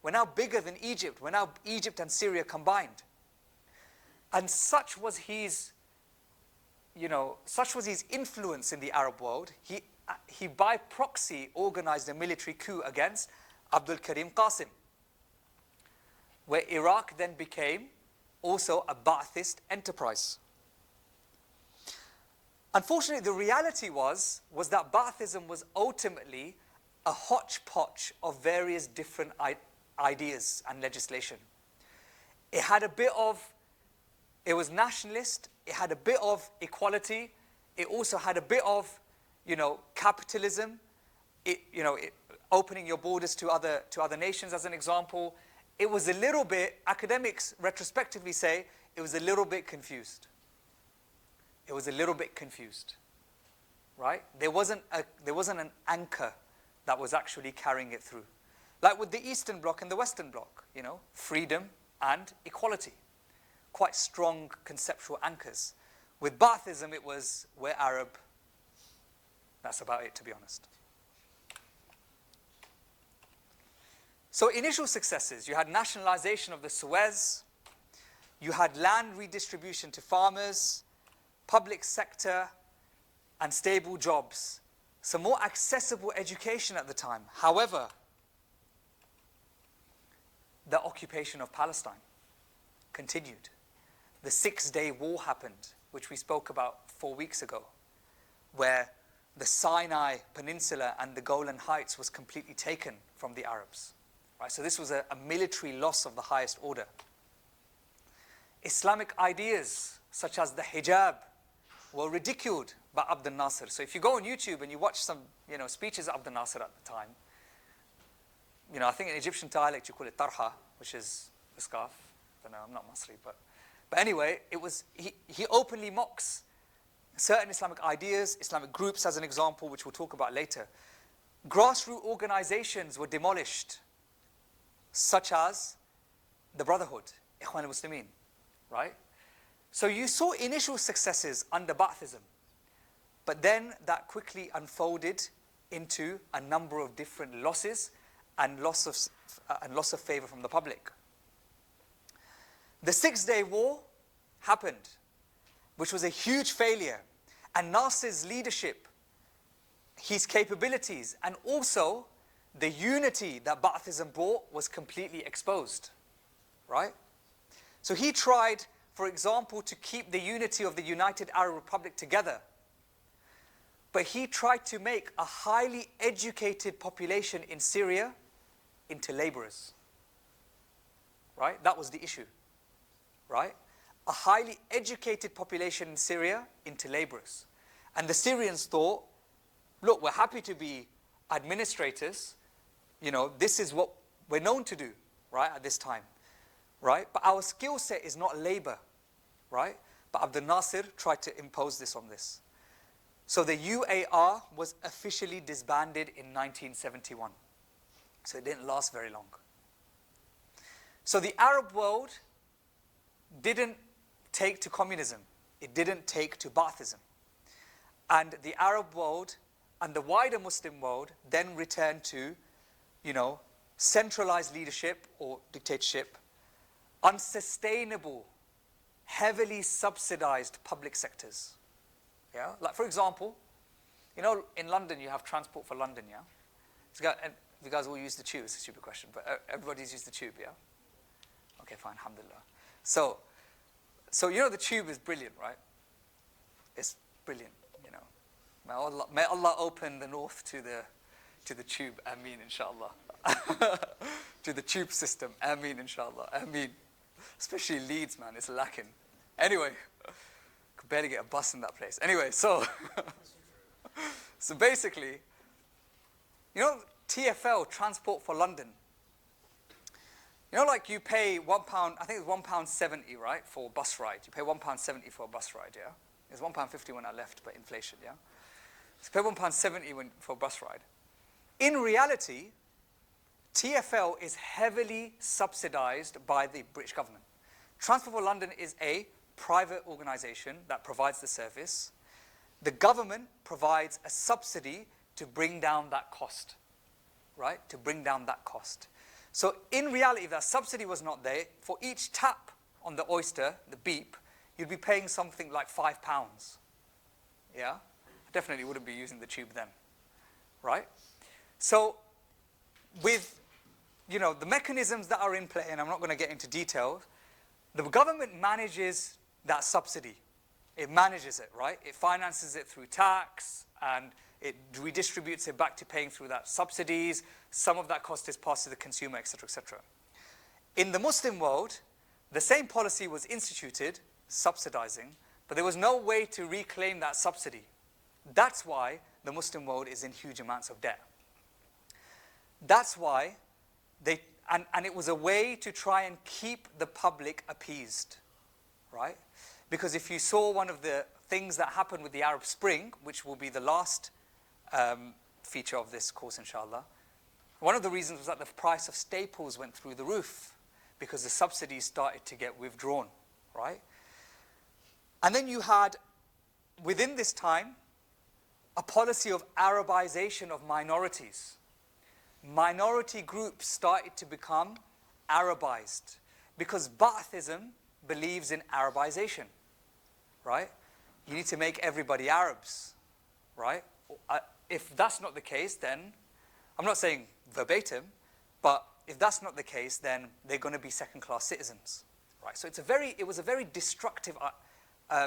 Speaker 3: We're now bigger than Egypt. We're now Egypt and Syria combined. And such was his influence in the Arab world. He by proxy organized a military coup against Abdul Karim Qasim, where Iraq then became also a Ba'athist enterprise. Unfortunately, the reality was that Ba'athism was ultimately a hodgepodge of various different ideas and legislation. It was nationalist, it had a bit of equality, it also had a bit of, capitalism, opening your borders to other nations as an example. It was a little bit, academics retrospectively say, it was a little bit confused. It was a little bit confused, right? There wasn't an anchor that was actually carrying it through. Like with the Eastern Bloc and the Western Bloc, freedom and equality. Quite strong conceptual anchors. With Ba'athism, it was, we're Arab. That's about it, to be honest. So initial successes, you had nationalization of the Suez, you had land redistribution to farmers, public sector, and stable jobs. Some more accessible education at the time. However, the occupation of Palestine continued. The 6-day war happened, which we spoke about 4 weeks ago, where the Sinai Peninsula and the Golan Heights was completely taken from the Arabs. Right? So this was a military loss of the highest order. Islamic ideas, such as the hijab, were ridiculed by Abdel Nasser. So if you go on YouTube and you watch some, speeches of Abdel Nasser at the time, I think in Egyptian dialect you call it tarha, which is the scarf. I don't know, I'm not Masri, but anyway, he openly mocks certain Islamic ideas, Islamic groups as an example, which we'll talk about later. Grassroots organizations were demolished, such as the Brotherhood, Ikhwan al-Muslimin, right? So you saw initial successes under Ba'athism, but then that quickly unfolded into a number of different losses and loss of favor from the public. The 6-Day War happened, which was a huge failure. And Nasser's leadership, his capabilities, and also the unity that Ba'athism brought was completely exposed, right? So he tried, for example, to keep the unity of the United Arab Republic together. But he tried to make a highly educated population in Syria into laborers, right? That was the issue, right? A highly educated population in Syria into laborers. And the Syrians thought, look, we're happy to be administrators. You know, this is what we're known to do, right, at this time, right? But our skill set is not labor, right? But Abdel Nasser tried to impose this on this. So the UAR was officially disbanded in 1971. So it didn't last very long. So the Arab world didn't take to communism. It didn't take to Ba'athism. And the Arab world and the wider Muslim world then returned to, you know, centralized leadership or dictatorship, unsustainable, heavily subsidized public sectors. Yeah, like for example, you know, in London you have Transport for London, yeah? You guys all use the tube, it's a stupid question, but everybody's used the tube, yeah? Okay, fine, alhamdulillah. So you know the tube is brilliant, right? It's brilliant, you know. May Allah open the north to the tube, ameen, inshallah. To the tube system, ameen, inshallah, ameen. Especially Leeds, man, it's lacking. Anyway, could barely get a bus in that place. Anyway, so basically, you know, TfL, Transport for London. You know, like you pay £1, I think it's £1.70, right, for a bus ride. You pay £1.70 for a bus ride, yeah? It's £1.50 when I left, but inflation, yeah? So you pay £1.70 for a bus ride. In reality, TfL is heavily subsidized by the British government. Transport for London is a private organization that provides the service. The government provides a subsidy to bring down that cost, right? To bring down that cost. So in reality, if that subsidy was not there, for each tap on the oyster, the beep, you'd be paying something like £5. Yeah? I definitely wouldn't be using the tube then, right? So with, you know, the mechanisms that are in play, and I'm not going to get into detail, the government manages that subsidy. It manages it, right? It finances it through tax, and it redistributes it back to paying through that subsidies. Some of that cost is passed to the consumer, etc., etc. In the Muslim world, the same policy was instituted, subsidizing, but there was no way to reclaim that subsidy. That's why the Muslim world is in huge amounts of debt. That's why and it was a way to try and keep the public appeased, right? Because if you saw one of the things that happened with the Arab Spring, which will be the last feature of this course, inshallah, one of the reasons was that the price of staples went through the roof because the subsidies started to get withdrawn, right? And then you had, within this time, a policy of Arabization of minorities. Minority groups started to become Arabized because Ba'athism believes in Arabization, right? You need to make everybody Arabs, right? If that's not the case, then, I'm not saying verbatim, but if that's not the case, then they're going to be second-class citizens, right? So it was a very destructive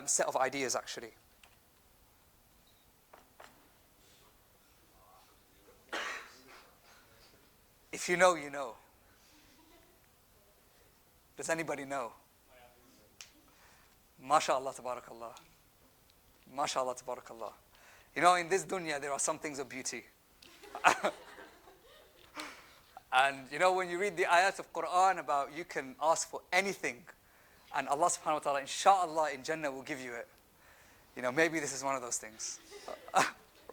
Speaker 3: set of ideas, actually. If you know, you know. Does anybody know? MashaAllah, tabarakallah. MashaAllah, tabarakallah. You know, in this dunya, there are some things of beauty. And, you know, when you read the ayat of Quran about you can ask for anything, and Allah subhanahu wa ta'ala, Insha'Allah, in Jannah will give you it. You know, maybe this is one of those things.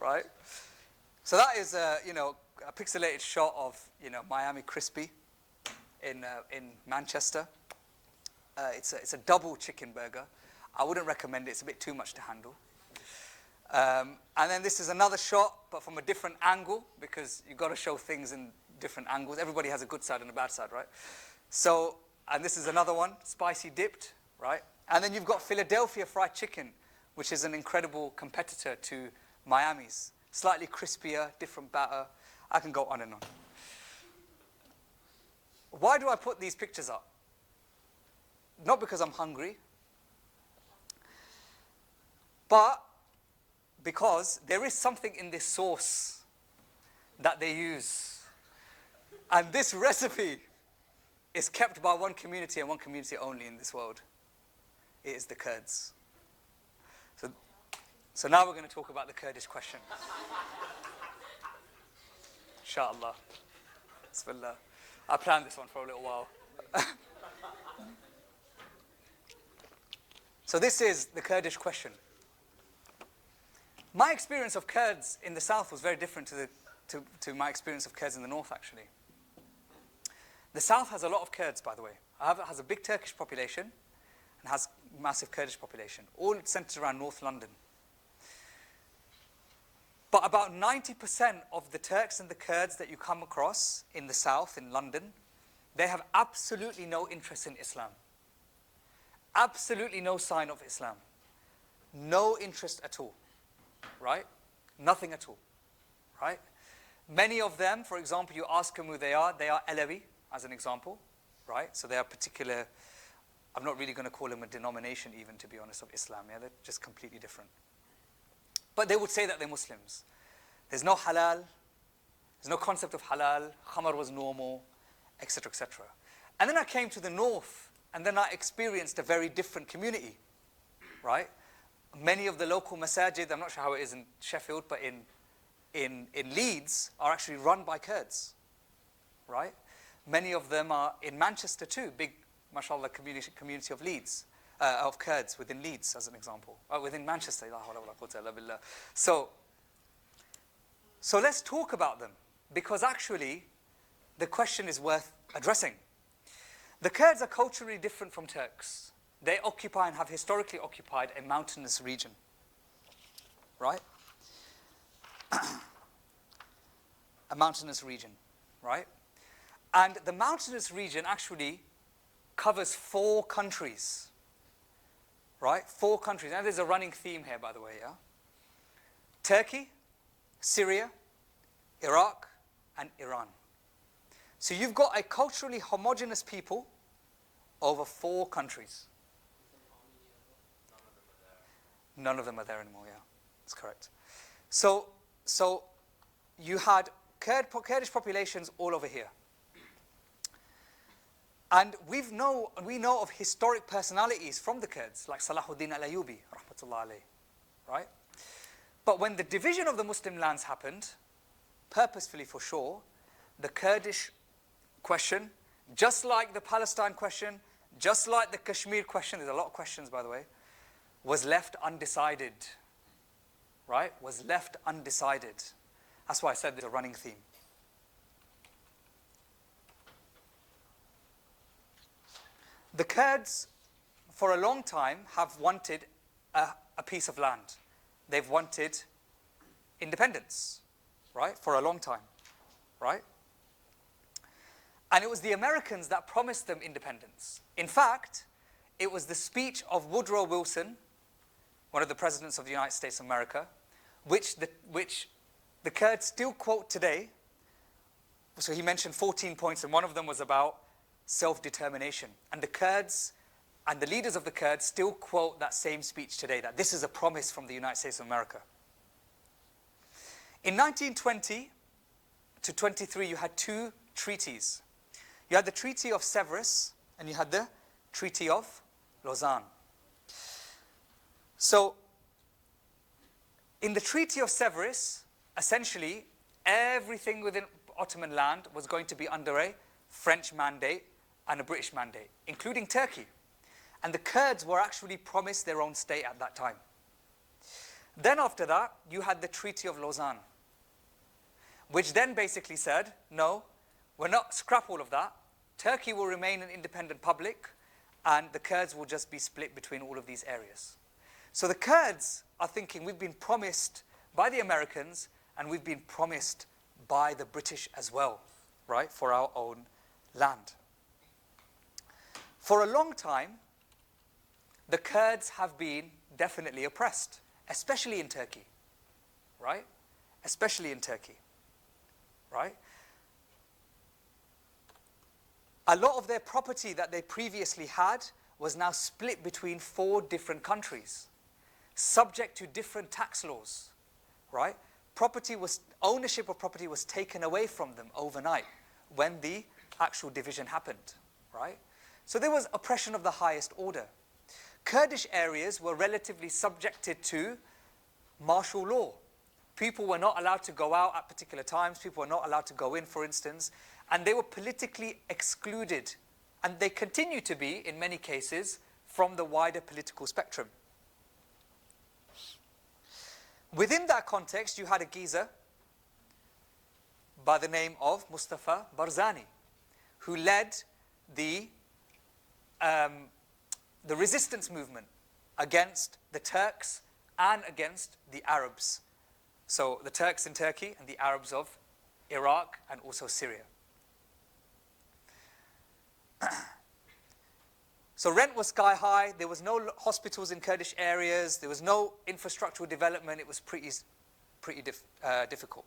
Speaker 3: Right? So that is, you know, a pixelated shot of, you know, Miami Crispy in Manchester. It's a double chicken burger. I wouldn't recommend it. It's a bit too much to handle. And then this is another shot, but from a different angle, because you've got to show things in different angles. Everybody has a good side and a bad side, right? So, and this is another one, spicy dipped, right? And then you've got Philadelphia fried chicken, which is an incredible competitor to Miami's. Slightly crispier, different batter. I can go on and on. Why do I put these pictures up? Not because I'm hungry, but because there is something in this sauce that they use. And this recipe is kept by one community and one community only in this world. It is the Kurds. So now we're going to talk about the Kurdish question. Insha'Allah. Bismillah. I planned this one for a little while. So this is the Kurdish question. My experience of Kurds in the south was very different to my experience of Kurds in the north, actually. The south has a lot of Kurds, by the way. It has a big Turkish population and has massive Kurdish population, all centered around North London. But about 90% of the Turks and the Kurds that you come across in the south, in London, they have absolutely no interest in Islam. Absolutely no sign of Islam. No interest at all, right? Nothing at all, right? Many of them, for example, you ask them who they are Alawi, as an example, right? So they are particular, I'm not really going to call them a denomination even, to be honest, of Islam. Yeah, they're just completely different. But they would say that they're Muslims. There's no halal, there's no concept of halal, khamar was normal, etc., etc. And then I came to the north, and then I experienced a very different community, right? Many of the local masajid, I'm not sure how it is in Sheffield, but in Leeds, are actually run by Kurds, right? Many of them are in Manchester too, big, mashallah, community of Leeds, of Kurds within Leeds, as an example. Within Manchester, so let's talk about them, because actually, the question is worth addressing. The Kurds are culturally different from Turks. They occupy and have historically occupied a mountainous region, right? A mountainous region, right? And the mountainous region actually covers 4 countries, right? 4 countries. Now there's a running theme here, by the way, yeah? Turkey, Syria, Iraq, and Iran. So you've got a culturally homogeneous people over 4 countries. None of them are there anymore, yeah. That's correct. So you had Kurdish populations all over here. And we know of historic personalities from the Kurds, like Salahuddin al-Ayyubi, rahmatullah alayh, right? But when the division of the Muslim lands happened, purposefully for sure, the Kurdish question, just like the Palestine question, just like the Kashmir question, there's a lot of questions, by the way, was left undecided, right? Was left undecided. That's why I said there's a running theme. The Kurds, for a long time, have wanted a piece of land. They've wanted independence, right? For a long time, right? And it was the Americans that promised them independence. In fact, it was the speech of Woodrow Wilson, one of the presidents of the United States of America, which the Kurds still quote today. So he mentioned 14 points, and one of them was about self-determination. And the Kurds and the leaders of the Kurds still quote that same speech today, that this is a promise from the United States of America. In 1920 to 23, you had 2 treaties. You had the Treaty of Sèvres, and you had the Treaty of Lausanne. So, in the Treaty of Sèvres, essentially, everything within Ottoman land was going to be under a French mandate and a British mandate, including Turkey. And the Kurds were actually promised their own state at that time. Then after that, you had the Treaty of Lausanne, which then basically said, no, we're not, scrap all of that. Turkey will remain an independent public, and the Kurds will just be split between all of these areas. So the Kurds are thinking, we've been promised by the Americans, and we've been promised by the British as well. right, for our own land. For a long time, the Kurds have been definitely oppressed, especially in Turkey, right? Especially in Turkey, right? A lot of their property that they previously had was now split between 4 different countries, subject to different tax laws, right? Ownership of property was taken away from them overnight when the actual division happened, right? So there was oppression of the highest order. Kurdish areas were relatively subjected to martial law. People were not allowed to go out at particular times. People were not allowed to go in, for instance. And they were politically excluded. And they continue to be, in many cases, from the wider political spectrum. Within that context, you had a geezer by the name of Mustafa Barzani, who led the resistance movement against the Turks and against the Arabs. So the Turks in Turkey and the Arabs of Iraq and also Syria. So rent was sky high. There was no hospitals in Kurdish areas. There was no infrastructural development. It was pretty difficult.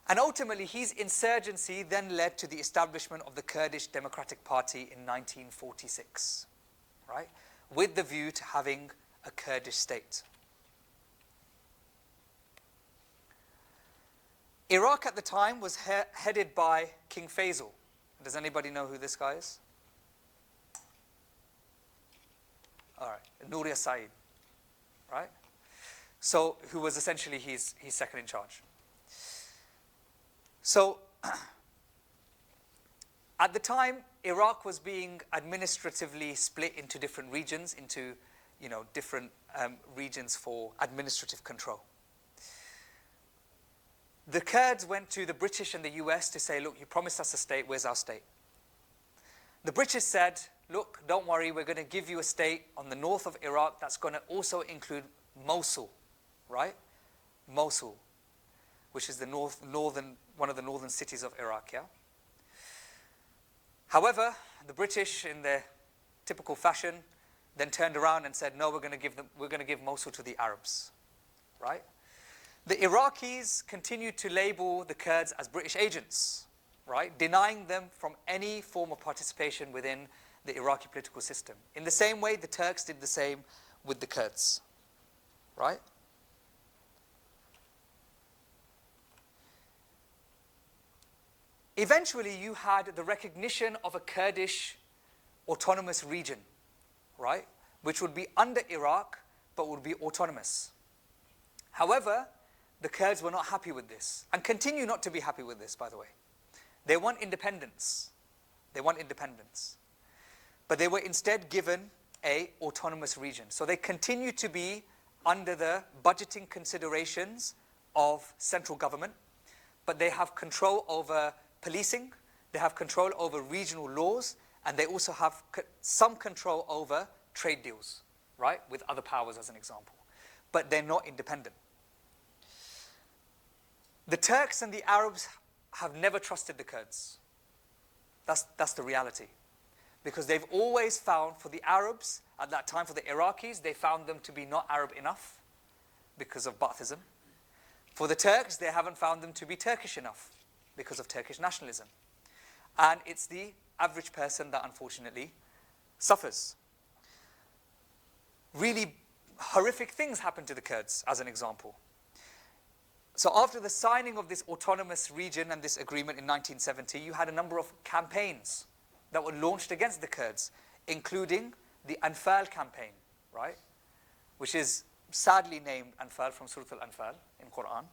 Speaker 3: And ultimately, his insurgency then led to the establishment of the Kurdish Democratic Party in 1946, right? With the view to having a Kurdish state. Iraq at the time was headed by King Faisal. Does anybody know who this guy is? All right, Nouria Said, right? So, who was essentially his second in charge. So, at the time, Iraq was being administratively split into different regions, into different regions for administrative control. The Kurds went to the British and the US to say, look, you promised us a state, where's our state? The British said, look, don't worry, we're going to give you a state on the north of Iraq that's going to also include Mosul, right? Mosul, which is one of the northern cities of Iraq, yeah? However, the British, in their typical fashion, then turned around and said, no, we're going to give Mosul to the Arabs, right? The Iraqis continued to label the Kurds as British agents, right? Denying them from any form of participation within the Iraqi political system. In the same way, the Turks did the same with the Kurds, right? Eventually, you had the recognition of a Kurdish autonomous region, right? Which would be under Iraq, but would be autonomous. However, the Kurds were not happy with this, and continue not to be happy with this, by the way. They want independence. They want independence. But they were instead given an autonomous region. So they continue to be under the budgeting considerations of central government, but they have control over policing, they have control over regional laws, and they also have some control over trade deals, right, with other powers as an example. But they're not independent. The Turks and the Arabs have never trusted the Kurds. That's the reality. Because they've always found, for the Arabs, at that time, for the Iraqis, they found them to be not Arab enough because of Baathism. For the Turks, they haven't found them to be Turkish enough because of Turkish nationalism. And it's the average person that unfortunately suffers. Really horrific things happen to the Kurds, as an example. So after the signing of this autonomous region and this agreement in 1970, you had a number of campaigns that were launched against the Kurds, including the Anfal campaign, right? Which is sadly named Anfal from Surah Al-Anfal in Quran.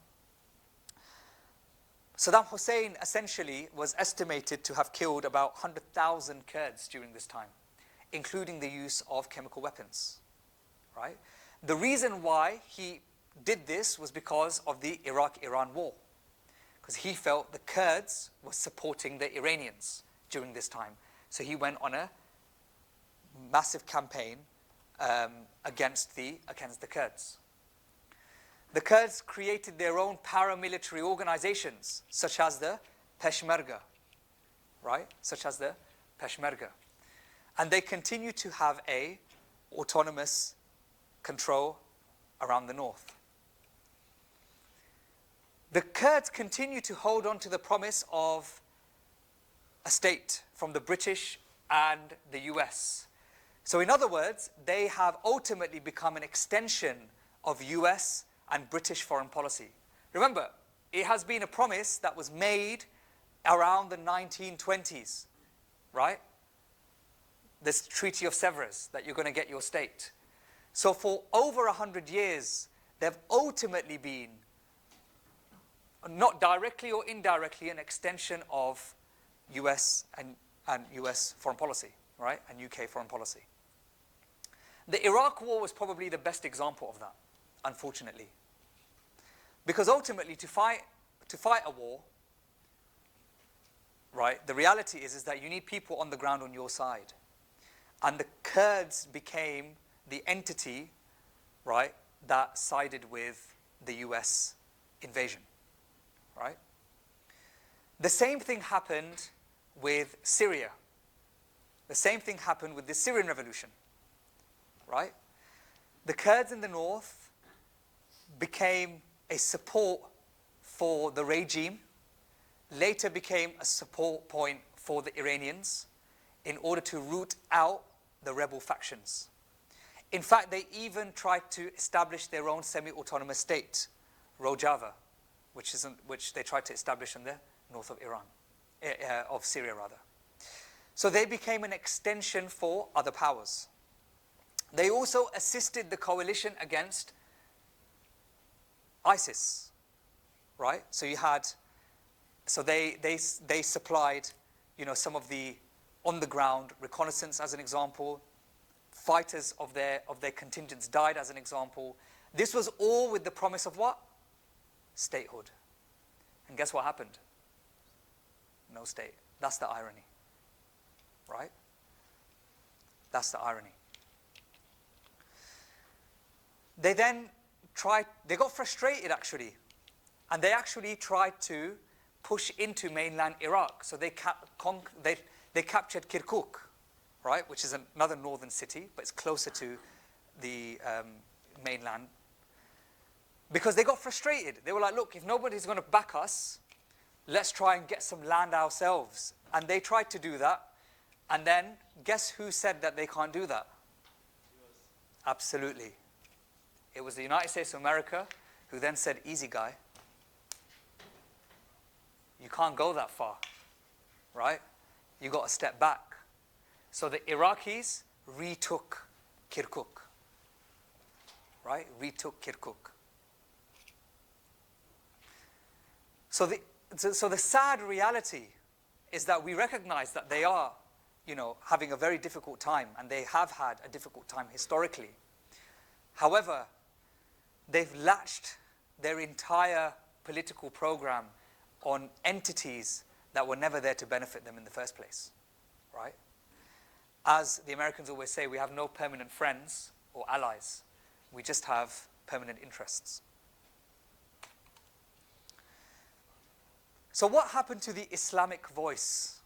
Speaker 3: Saddam Hussein essentially was estimated to have killed about 100,000 Kurds during this time, including the use of chemical weapons, right? The reason why he did this was because of the Iraq-Iran war, because he felt the Kurds were supporting the Iranians during this time. So he went on a massive campaign against the Kurds. The Kurds created their own paramilitary organizations, such as the Peshmerga, right? Such as the Peshmerga. And they continue to have a autonomous control around the north. The Kurds continue to hold on to the promise of a state from the British and the US. So in other words, they have ultimately become an extension of US and British foreign policy. Remember, it has been a promise that was made around the 1920s, right? This Treaty of Sevres, that you're going to get your state. So for over 100 years, they've ultimately been, not directly or indirectly, an extension of US and US foreign policy, right? And UK foreign policy. The Iraq War was probably the best example of that, unfortunately. Because ultimately, to fight a war, right, the reality is that you need people on the ground on your side. And the Kurds became the entity, right, that sided with the US invasion, right? The same thing happened with Syria. The same thing happened with the Syrian revolution, right? The Kurds in the north became a support for the regime, later became a support point for the Iranians in order to root out the rebel factions. In fact, they even tried to establish their own semi-autonomous state, Rojava, which they tried to establish in the north of Iran, of Syria rather. So they became an extension for other powers. They also assisted the coalition against ISIS, right? So you had, so they supplied, you know, some of the on-the-ground reconnaissance as an example. Fighters of their contingents died as an example. This was all with the promise of what? Statehood. And guess what happened? No state. That's the irony, right? That's the irony. They then they got frustrated actually, and they actually tried to push into mainland Iraq. So they captured Kirkuk, right, which is another northern city, but it's closer to the mainland. Because they got frustrated. They were like, look, if nobody's going to back us, let's try and get some land ourselves. And they tried to do that. And then, guess who said that they can't do that? Absolutely. It was the United States of America who then said, easy guy. You can't go that far, right? You got to step back. So the Iraqis retook Kirkuk, right? Retook Kirkuk. So the sad reality is that we recognize that they are, you know, having a very difficult time, and they have had a difficult time historically. However, they've latched their entire political program on entities that were never there to benefit them in the first place, right? As the Americans always say, we have no permanent friends or allies. We just have permanent interests. So what happened to the Islamic voice?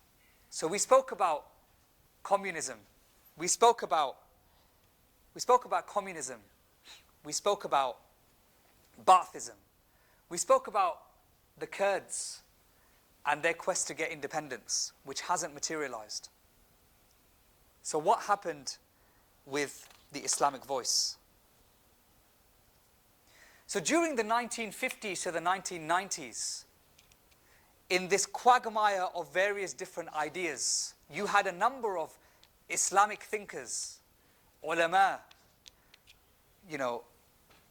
Speaker 3: So we spoke about communism. We spoke about communism. We spoke about Baathism. We spoke about the Kurds and their quest to get independence, which hasn't materialized. So what happened with the Islamic voice? So during the 1950s to the 1990s, in this quagmire of various different ideas, you had a number of Islamic thinkers, ulama, you know,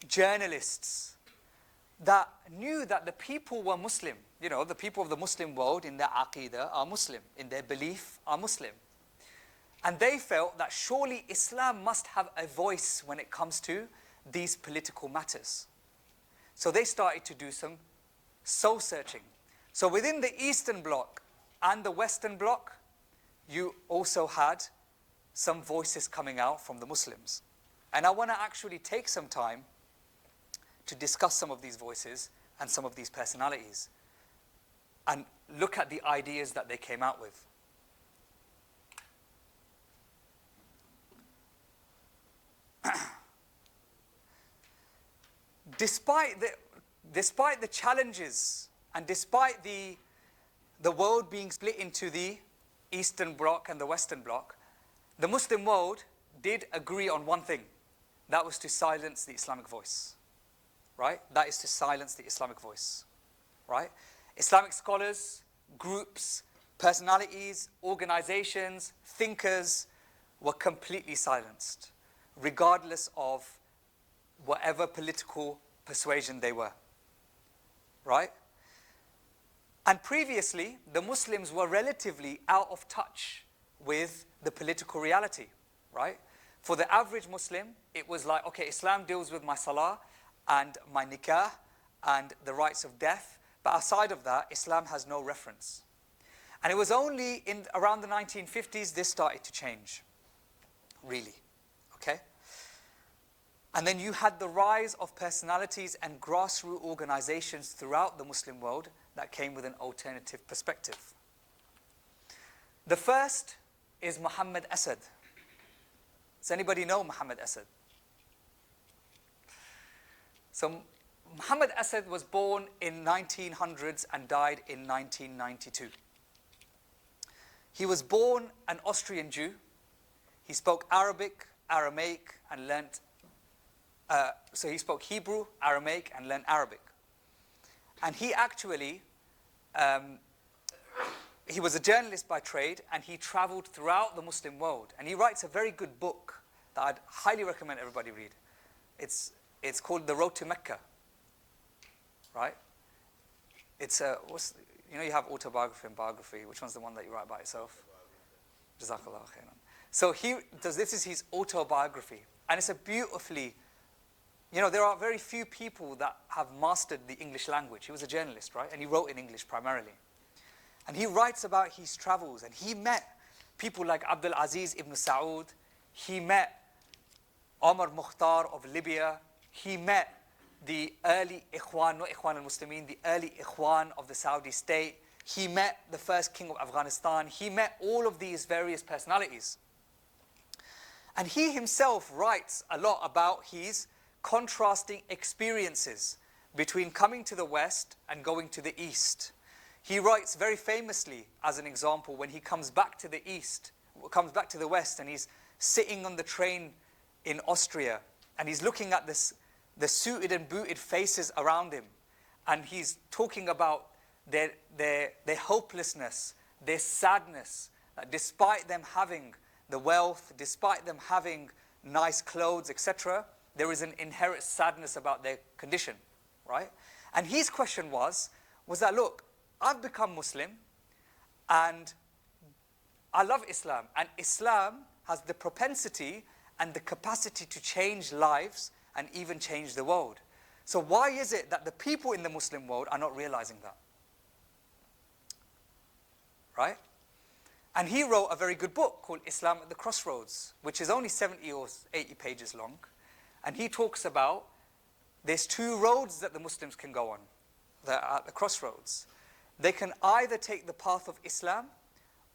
Speaker 3: journalists, that knew that the people were Muslim. You know, the people of the Muslim world in their aqidah are Muslim, in their belief are Muslim. And they felt that surely Islam must have a voice when it comes to these political matters. So they started to do some soul searching. So within the Eastern Bloc and the Western Bloc, you also had some voices coming out from the Muslims. And I want to actually take some time to discuss some of these voices and some of these personalities and look at the ideas that they came out with. despite the challenges and despite the world being split into the Eastern Bloc and the Western Bloc, the Muslim world did agree on one thing. That was to silence the Islamic voice. Right? That is to silence the Islamic voice. Right? Islamic scholars, groups, personalities, organizations, thinkers were completely silenced, regardless of whatever political persuasion they were. Right? And previously, the Muslims were relatively out of touch with the political reality. Right? For the average Muslim, it was like, okay, Islam deals with my salah and my nikah and the rights of death, but outside of that, Islam has no reference. And it was only in around the 1950s this started to change, really, okay? And then you had the rise of personalities and grassroots organizations throughout the Muslim world that came with an alternative perspective. The first is Muhammad Asad. Does anybody know Muhammad Asad? So Muhammad Asad was born in 1900s and died in 1992. He was born an Austrian Jew. He spoke Arabic, Aramaic, and learnt, so he spoke Hebrew, Aramaic, and learned Arabic. And he actually, he was a journalist by trade, and he traveled throughout the Muslim world. And he writes a very good book that I'd highly recommend everybody read. It's called The Road to Mecca, right? It's you have autobiography and biography. Which one's the one that you write by yourself? Jazakallah khairan. So this is his autobiography. And it's a beautifully, there are very few people that have mastered the English language. He was a journalist, right? And he wrote in English primarily. And he writes about his travels. And he met people like Abdul Aziz ibn Saud. He met Omar Mukhtar of Libya. He met the early Ikhwan, not Ikhwan al-Muslimin, the early Ikhwan of the Saudi state. He met the first king of Afghanistan. He met all of these various personalities. And he himself writes a lot about his contrasting experiences between coming to the West and going to the East. He writes very famously, as an example, when he comes back to the East, comes back to the West, and he's sitting on the train in Austria, and he's looking at the suited and booted faces around him, and he's talking about their hopelessness, their sadness, that despite them having the wealth, despite them having nice clothes, etc., there is an inherent sadness about their condition, right? And his question was that, look, I've become Muslim, and I love Islam, and Islam has the propensity and the capacity to change lives and even change the world. So why is it that the people in the Muslim world are not realizing that? Right? And he wrote a very good book called Islam at the Crossroads, which is only 70 or 80 pages long. And he talks about there's two roads that the Muslims can go on. They're at the crossroads. They can either take the path of Islam,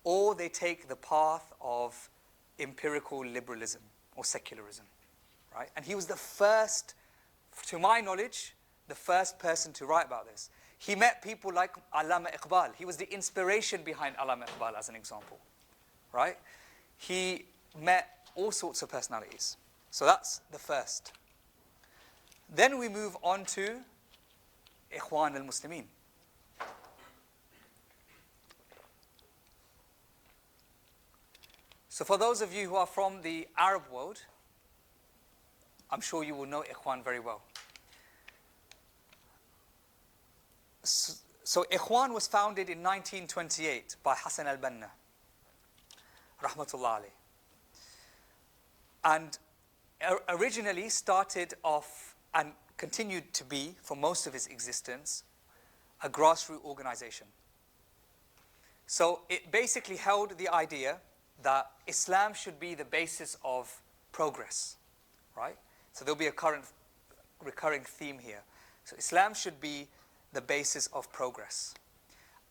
Speaker 3: or they take the path of empirical liberalism or secularism, right? And he was the first, to my knowledge, the first person to write about this. He met people like Allama Iqbal. He was the inspiration behind Allama Iqbal, as an example, right? He met all sorts of personalities. So that's the first. Then we move on to Ikhwan al-Muslimin. So for those of you who are from the Arab world, I'm sure you will know Ikhwan very well. So Ikhwan was founded in 1928 by Hassan al-Banna, rahmatullah alayh. And originally started off and continued to be, for most of its existence, a grassroots organization. So it basically held the idea that Islam should be the basis of progress, right? So there'll be a recurring theme here. So Islam should be the basis of progress.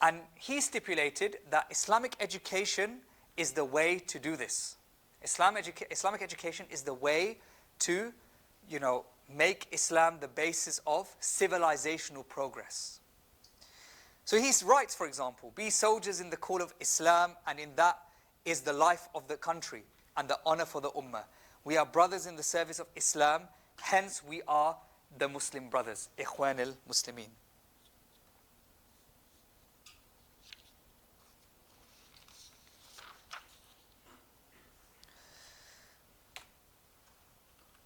Speaker 3: And he stipulated that Islamic education is the way to do this. Islamic education is the way to, make Islam the basis of civilizational progress. So he writes, for example, be soldiers in the call of Islam, and in that is the life of the country and the honor for the ummah. We are brothers in the service of Islam, hence we are the Muslim brothers, Ikhwan al-Muslimin.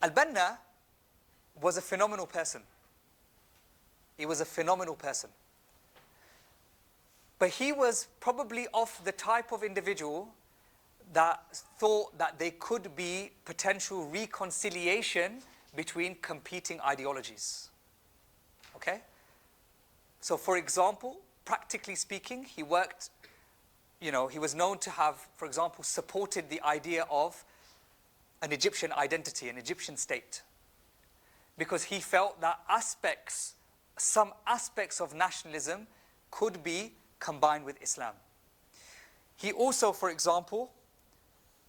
Speaker 3: Al-Banna was a phenomenal person. He was a phenomenal person. But he was probably of the type of individual that thought that there could be potential reconciliation between competing ideologies. Okay? So for example, practically speaking, he worked, he was known to have, for example, supported the idea of an Egyptian identity, an Egyptian state. Because he felt that some aspects of nationalism could be combined with Islam. He also, for example,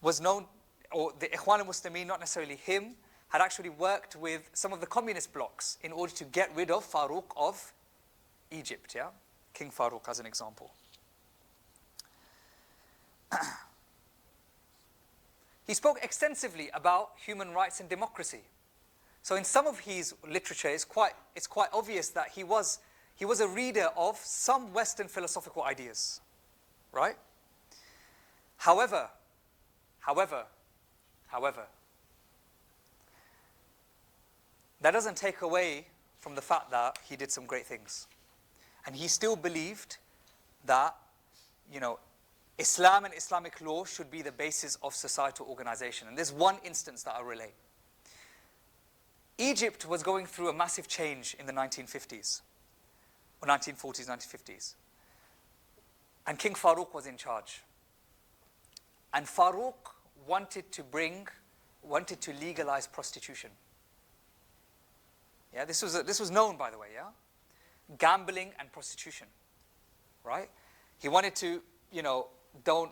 Speaker 3: was known, or the Ikhwan al-Muslimin, not necessarily him, had actually worked with some of the communist blocs in order to get rid of Farouk of Egypt, yeah? King Farouk as an example. He spoke extensively about human rights and democracy. So in some of his literature, it's quite obvious that he was a reader of some Western philosophical ideas, right? However, that doesn't take away from the fact that he did some great things. And he still believed that, Islam and Islamic law should be the basis of societal organization. And there's one instance that I'll relate. Egypt was going through a massive change in the 1950s, or 1940s, 1950s. And King Farouk was in charge. And Farouk wanted to legalize prostitution. Yeah, this was known, by the way, yeah? Gambling and prostitution, right? He wanted to, don't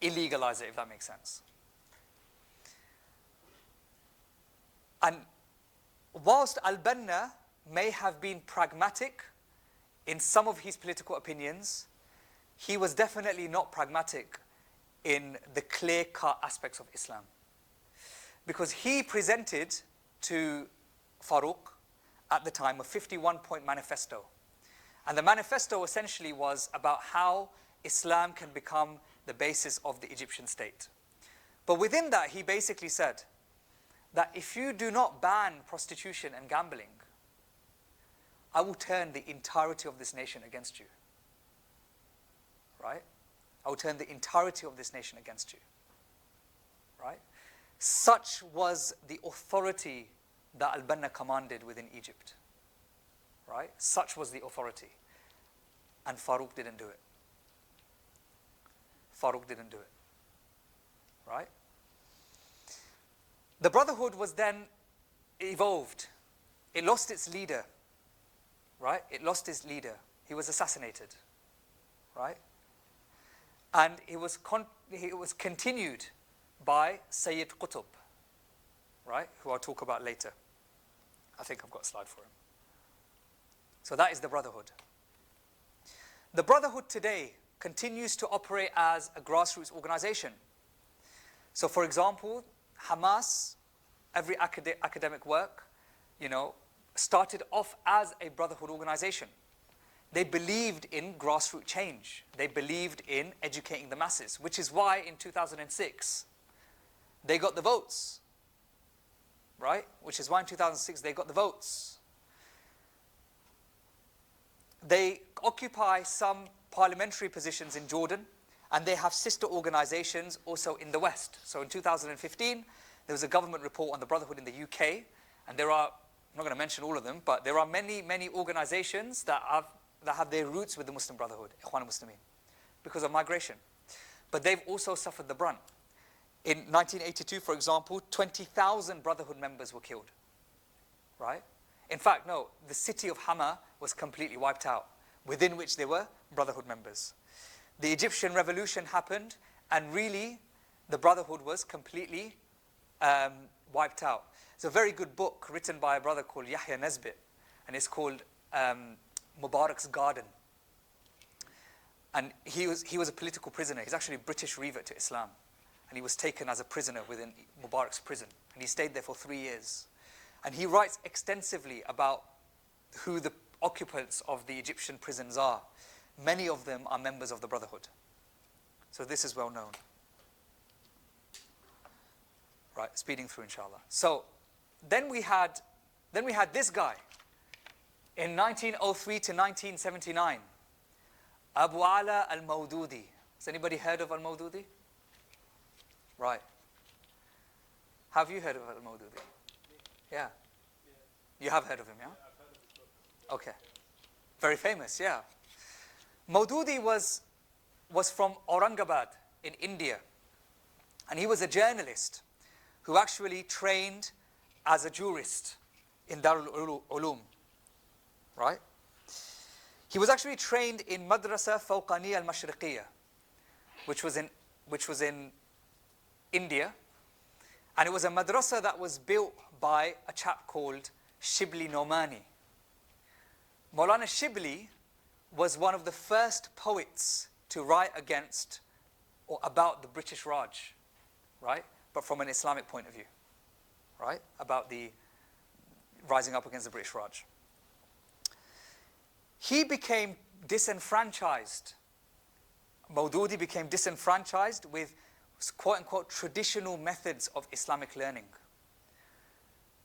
Speaker 3: illegalize it, if that makes sense. And whilst Al-Banna may have been pragmatic in some of his political opinions, he was definitely not pragmatic in the clear-cut aspects of Islam. Because he presented to Farouk at the time a 51-point manifesto. And the manifesto essentially was about how Islam can become the basis of the Egyptian state. But within that, he basically said that if you do not ban prostitution and gambling, I will turn the entirety of this nation against you. Right? I will turn the entirety of this nation against you. Right? Such was the authority that Al-Banna commanded within Egypt. Right? Such was the authority. And Farouk didn't do it. Farouk didn't do it. Right? The Brotherhood was then evolved. It lost its leader. Right? It lost its leader. He was assassinated. Right? And it was continued by Sayyid Qutb, right? Who I'll talk about later. I think I've got a slide for him. So that is the Brotherhood. The Brotherhood today continues to operate as a grassroots organization. So for example, Hamas, every academic work, started off as a Brotherhood organization. They believed in grassroots change. They believed in educating the masses, which is why in 2006, they got the votes, right? Which is why in 2006 they got the votes. They occupy some parliamentary positions in Jordan, and they have sister organizations also in the West. So in 2015, there was a government report on the Brotherhood in the UK, and there are, I'm not going to mention all of them, but there are many, many organizations that have their roots with the Muslim Brotherhood, Ikhwan al-Muslimin, because of migration. But they've also suffered the brunt. In 1982, for example, 20,000 Brotherhood members were killed, right? In fact, no, the city of Hama was completely wiped out, within which there were Brotherhood members. The Egyptian revolution happened, and really, the Brotherhood was completely wiped out. It's a very good book written by a brother called Yahya Nesbit, and it's called Mubarak's Garden. And he was a political prisoner. He's actually a British revert to Islam. And he was taken as a prisoner within Mubarak's prison. And he stayed there for 3 years. And he writes extensively about who the occupants of the Egyptian prisons are. Many of them are members of the Brotherhood. So this is well known. Right, speeding through, inshallah. So then we had this guy in 1903 to 1979, Abu Ala al-Mawdudi. Has anybody heard of al-Mawdudi? Right. Have you heard of al-Mawdudi? Yeah. You have heard of him, yeah? Okay. Very famous, yeah. Mawdudi was from Aurangabad in India. And he was a journalist who actually trained as a jurist in Darul Ulum. Right? He was actually trained in Madrasa Fawqaniya al-Mashriqiyya, which was in India. And it was a madrasa that was built by a chap called Shibli Nomani. Maulana Shibli was one of the first poets to write against or about the British Raj, right? But from an Islamic point of view, right? About the rising up against the British Raj. He became disenfranchised. Mawdudi became disenfranchised with quote-unquote traditional methods of Islamic learning.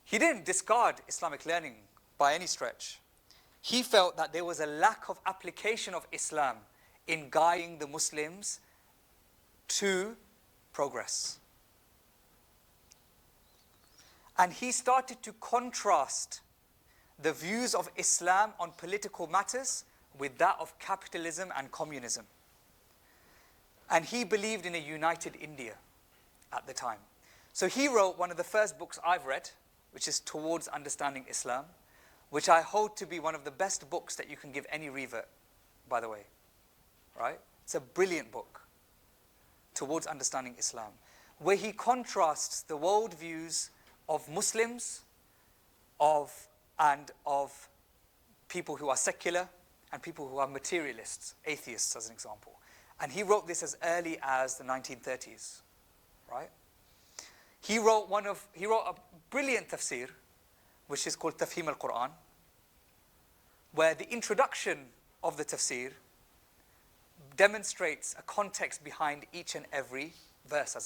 Speaker 3: He didn't discard Islamic learning by any stretch. He felt that there was a lack of application of Islam in guiding the Muslims to progress. And he started to contrast the views of Islam on political matters with that of capitalism and communism. And he believed in a united India at the time. So he wrote one of the first books I've read, which is Towards Understanding Islam, which I hold to be one of the best books that you can give any revert, by the way. Right? It's a brilliant book, Towards Understanding Islam, where he contrasts the worldviews of Muslims, of people who are secular, and people who are materialists, atheists as an example. And he wrote this as early as the 1930s, right? He wrote a brilliant tafsir, which is called Tafhim al-Quran, where the introduction of the tafsir demonstrates a context behind each and every verse,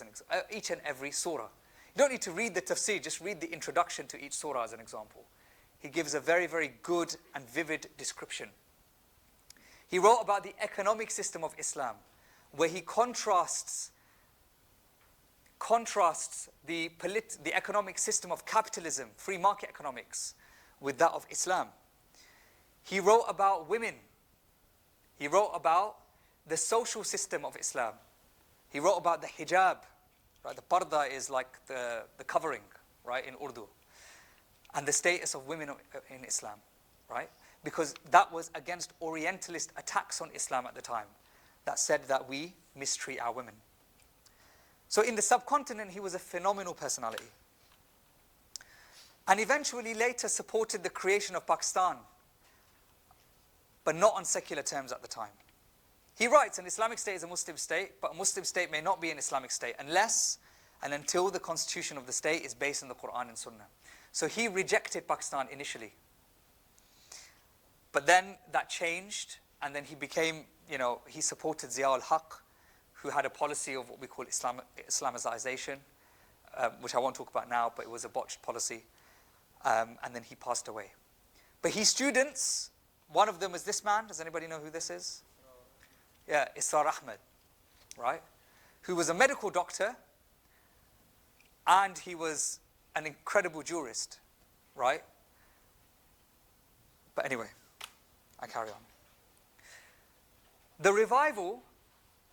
Speaker 3: each and every surah. You don't need to read the tafsir, just read the introduction to each surah as an example. He gives a very, very good and vivid description. He wrote about the economic system of Islam, where he contrasts the economic system of capitalism, free market economics, with that of Islam. He wrote about women. He wrote about the social system of Islam. He wrote about the hijab. Right? The parda is like the covering, right, in Urdu. And the status of women in Islam, right? Because that was against Orientalist attacks on Islam at the time that said that we mistreat our women. So in the subcontinent, he was a phenomenal personality. And eventually later supported the creation of Pakistan, but not on secular terms at the time. He writes, an Islamic state is a Muslim state, but a Muslim state may not be an Islamic state unless and until the constitution of the state is based on the Quran and Sunnah. So he rejected Pakistan initially. But then that changed, and then he became, he supported Zia al-Haq, who had a policy of what we call Islamization, which I won't talk about now, but it was a botched policy. And then he passed away. But his students, one of them is this man. Does anybody know who this is? Yeah, Israr Ahmed, right? Who was a medical doctor, and he was an incredible jurist, right? But anyway, I carry on. The revival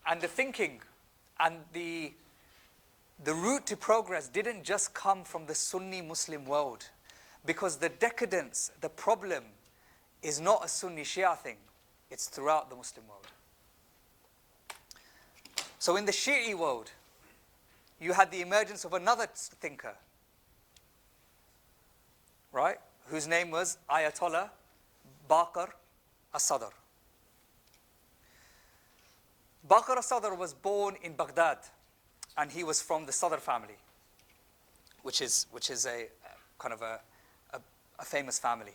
Speaker 3: and the thinking and the route to progress didn't just come from the Sunni Muslim world, because the decadence, the problem, is not a Sunni Shia thing. It's throughout the Muslim world. So in the Shi'i world, you had the emergence of another thinker, right? Whose name was Ayatollah Baqir as-Sadr. Baqir as-Sadr was born in Baghdad, and he was from the Sadr family, which is a kind of a famous family.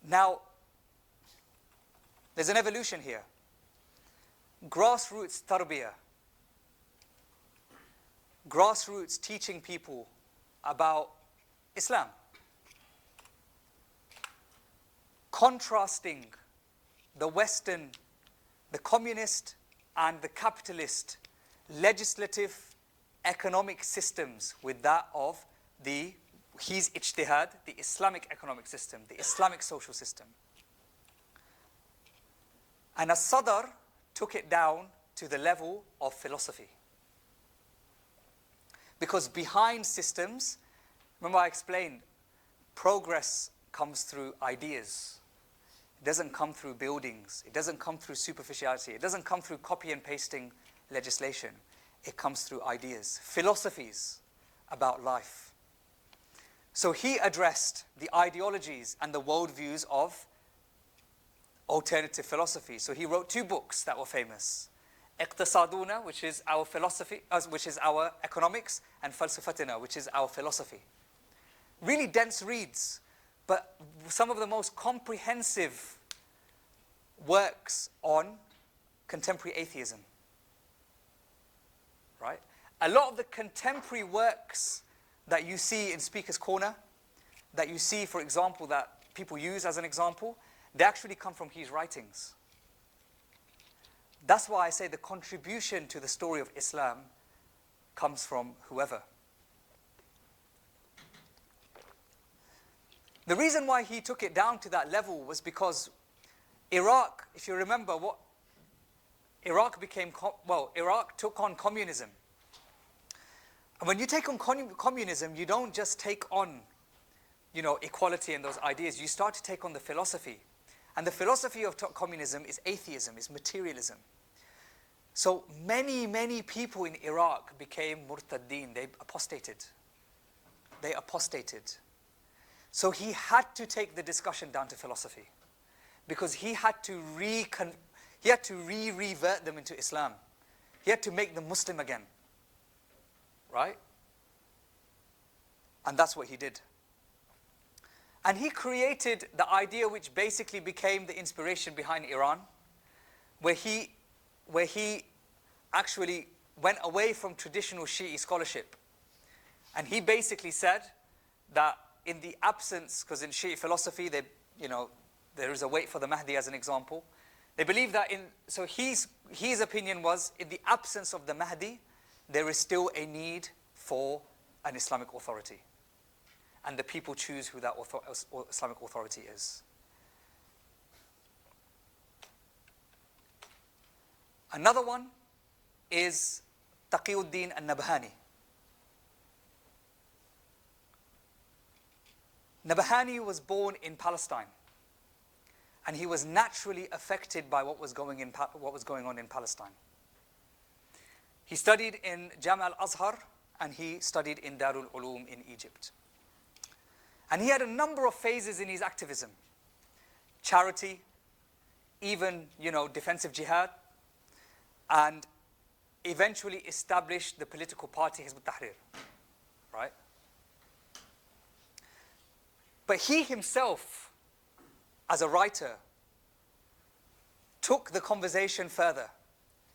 Speaker 3: Now, there's an evolution here. Grassroots tarbiyah, grassroots teaching people about Islam, contrasting the Western, the communist and the capitalist legislative economic systems with that of his ijtihad, the Islamic economic system, the Islamic social system. And as-Sadr took it down to the level of philosophy. Because behind systems, remember I explained, progress comes through ideas. It doesn't come through buildings. It doesn't come through superficiality. It doesn't come through copy and pasting legislation. It comes through ideas, philosophies about life. So he addressed the ideologies and the worldviews of alternative philosophy. So he wrote 2 books that were famous. Iqtisaduna, which is our philosophy, which is our economics, and Falsafatina, which is our philosophy. Really dense reads, but some of the most comprehensive works on contemporary atheism. Right? A lot of the contemporary works that you see in Speaker's Corner, that you see, for example, that people use as an example, they actually come from his writings. That's why I say the contribution to the story of Islam comes from whoever. The reason why he took it down to that level was because Iraq, if you remember, Iraq took on communism. And when you take on communism, you don't just take on, equality and those ideas. You start to take on the philosophy. And the philosophy of communism is atheism, is materialism. So many, many people in Iraq became murtaddeen. They apostated. So he had to take the discussion down to philosophy, because he had to revert them into Islam. He had to make them Muslim again. Right? And that's what he did. And he created the idea which basically became the inspiration behind Iran, where he actually went away from traditional Shi'i scholarship. And he basically said that in the absence, because in Shi'i philosophy, there is a wait for the Mahdi as an example. They believe that so his opinion was, in the absence of the Mahdi, there is still a need for an Islamic authority. And the people choose who that Islamic authority is. Another one is Taqiyuddin al-Nabhani. Nabhani was born in Palestine, and he was naturally affected by what was going on in Palestine. He studied in Jami' al-Azhar, and he studied in Darul Uloom in Egypt. And he had a number of phases in his activism. Charity, even, defensive jihad, and eventually established the political party Hizb ut-Tahrir, right? But he himself, as a writer, took the conversation further,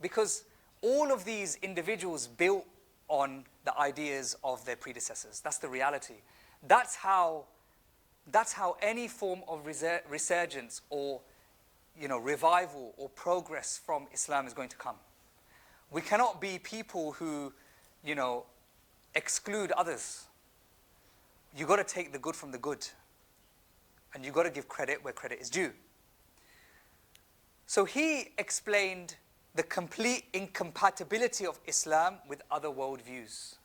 Speaker 3: because all of these individuals built on the ideas of their predecessors. That's the reality. That's how any form of resurgence or revival or progress from Islam is going to come. We cannot be people who exclude others. You got to take the good from the good, and you got to give credit where credit is due. So he explained the complete incompatibility of Islam with other worldviews.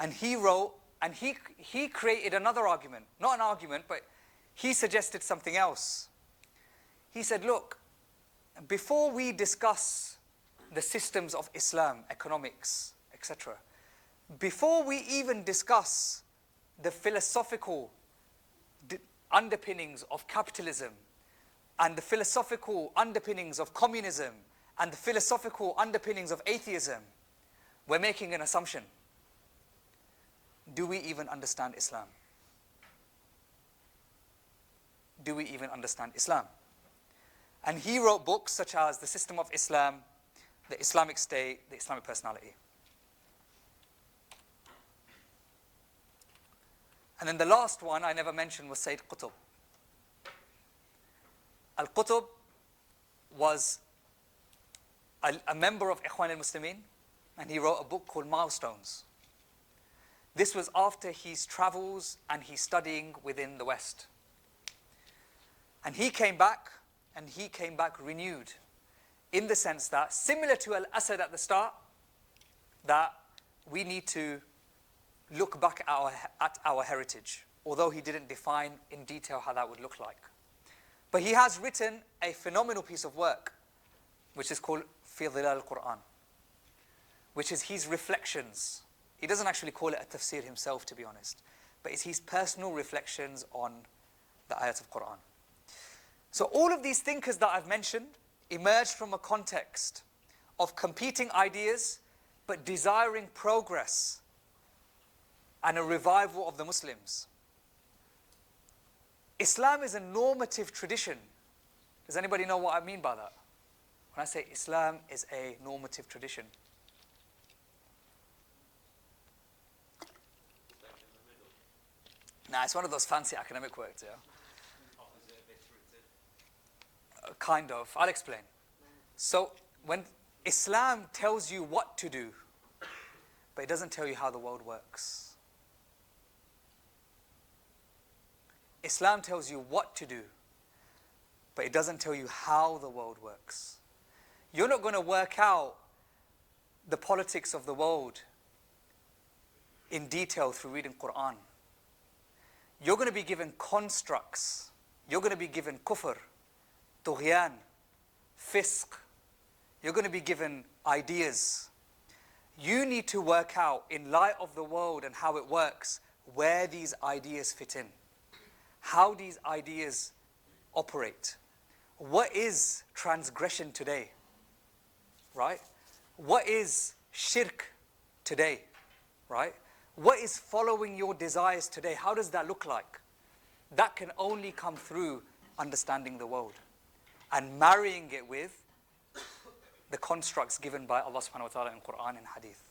Speaker 3: And he wrote, and he created another argument. Not an argument, but he suggested something else. He said, look, before we discuss the systems of Islam, economics, etc. Before we even discuss the philosophical underpinnings of capitalism and the philosophical underpinnings of communism and the philosophical underpinnings of atheism, we're making an assumption. Do we even understand Islam? Do we even understand Islam? And he wrote books such as The System of Islam, The Islamic State, The Islamic Personality. And then the last one I never mentioned was Sayyid Qutb. Al-Qutb was a member of Ikhwan al-Muslimin, and he wrote a book called Milestones. This was after his travels and his studying within the West. And he came back renewed, in the sense that, similar to Al-Asad at the start, that we need to look back at our heritage, although he didn't define in detail how that would look like. But he has written a phenomenal piece of work, which is called Fi Dhilal al-Quran, which is his reflections. He doesn't actually call it a tafsir himself, to be honest, but it's his personal reflections on the ayat of Quran. So all of these thinkers that I've mentioned emerged from a context of competing ideas, but desiring progress and a revival of the Muslims. Islam is a normative tradition. Does anybody know what I mean by that? When I say Islam is a normative tradition. Nah, it's one of those fancy academic words, yeah. Kind of. I'll explain. So, when Islam tells you what to do, but it doesn't tell you how the world works. Islam tells you what to do, but it doesn't tell you how the world works. You're not going to work out the politics of the world in detail through reading Quran. You're going to be given constructs. You're going to be given kufr, tughyan, fisq. You're going to be given ideas. You need to work out, in light of the world and how it works, where these ideas fit in, how these ideas operate. What is transgression today? Right? What is shirk today? Right? What is following your desires today? How does that look like? That can only come through understanding the world and marrying it with the constructs given by Allah subhanahu wa ta'ala in Quran and Hadith.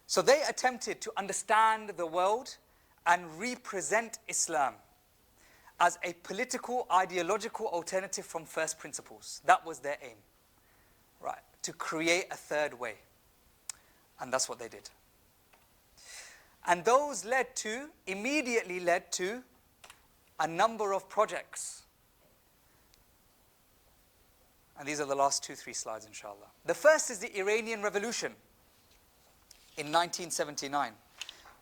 Speaker 3: So they attempted to understand the world and represent Islam as a political, ideological alternative from first principles. That was their aim, right? To create a third way. And that's what they did. And those immediately led to a number of projects. And these are the last 2-3 slides, inshallah. The first is the Iranian Revolution in 1979.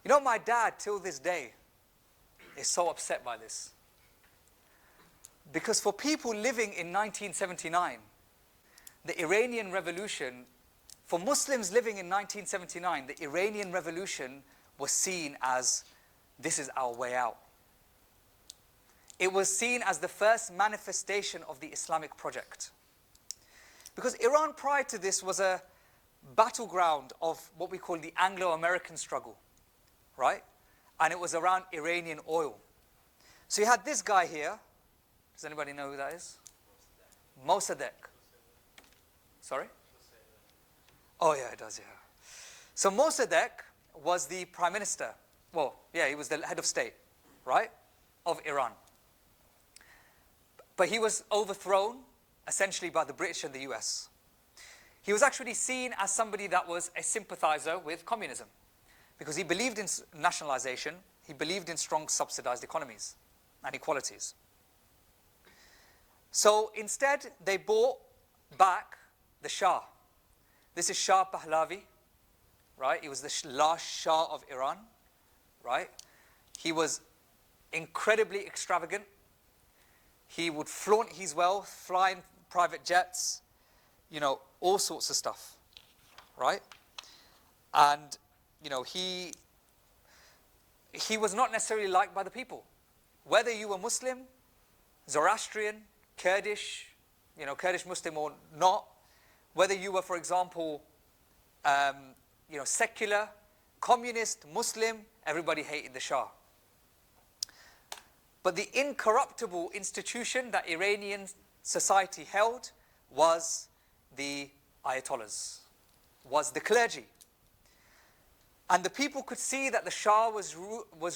Speaker 3: You know, my dad, till this day, is so upset by this. Because for people living in 1979, the Iranian Revolution, for Muslims living in 1979, the Iranian Revolution was seen as, this is our way out. It was seen as the first manifestation of the Islamic project. Because Iran prior to this was a battleground of what we call the Anglo-American struggle, right? And it was around Iranian oil. So you had this guy here. Does anybody know who that is? Mossadegh. Sorry? Oh yeah, it does, yeah. So Mossadegh was the prime minister. Well, yeah, he was the head of state, right? Of Iran. But he was overthrown, essentially, by the British and the US. He was actually seen as somebody that was a sympathizer with communism, because he believed in nationalization, he believed in strong subsidized economies and equalities. So instead, they brought back the Shah. This is Shah Pahlavi, right? He was the last Shah of Iran, right? He was incredibly extravagant. He would flaunt his wealth, fly in private jets. all sorts of stuff, right? And, he was not necessarily liked by the people. Whether you were Muslim, Zoroastrian, Kurdish, Kurdish Muslim or not, whether you were, for example, secular, communist, Muslim, everybody hated the Shah. But the incorruptible institution that Iranian society held was the Ayatollahs, was the clergy. And the people could see that the Shah was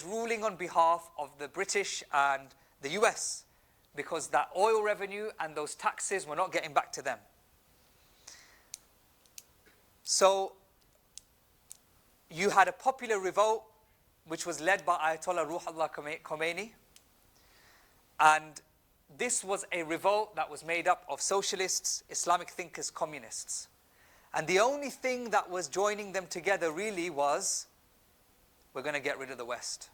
Speaker 3: ruling on behalf of the British and the US, because that oil revenue and those taxes were not getting back to them. So you had a popular revolt which was led by Ayatollah Ruhollah Khomeini, and this was a revolt that was made up of socialists, Islamic thinkers, communists. And the only thing that was joining them together really was, we're going to get rid of the West.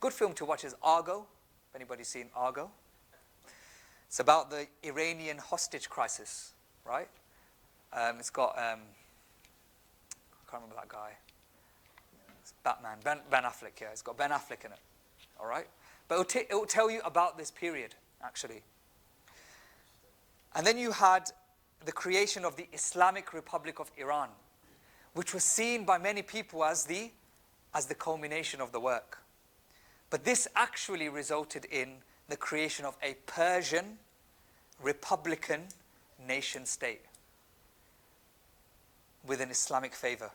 Speaker 3: Good film to watch is Argo. If anybody's seen Argo. It's about the Iranian hostage crisis, right? It's got, I can't remember that guy. It's Batman, Ben Affleck, yeah. It's got Ben Affleck in it, all right? But it will tell you about this period, actually. And then you had the creation of the Islamic Republic of Iran, which was seen by many people as the culmination of the work. But this actually resulted in the creation of a Persian republican nation state with an Islamic flavor.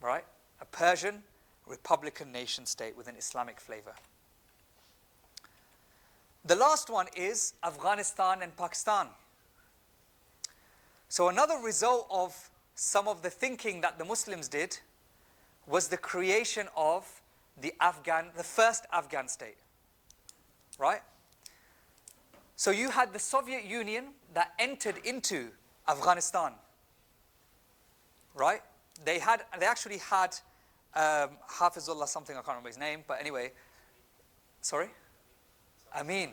Speaker 3: Right? A Persian republican nation state with an Islamic flavor. The last one is Afghanistan and Pakistan. So another result of some of the thinking that the Muslims did was the creation of the first Afghan state. Right? So you had the Soviet Union that entered into Afghanistan. Right? They actually had Hafizullah something, I can't remember his name, but anyway. Sorry? Amin.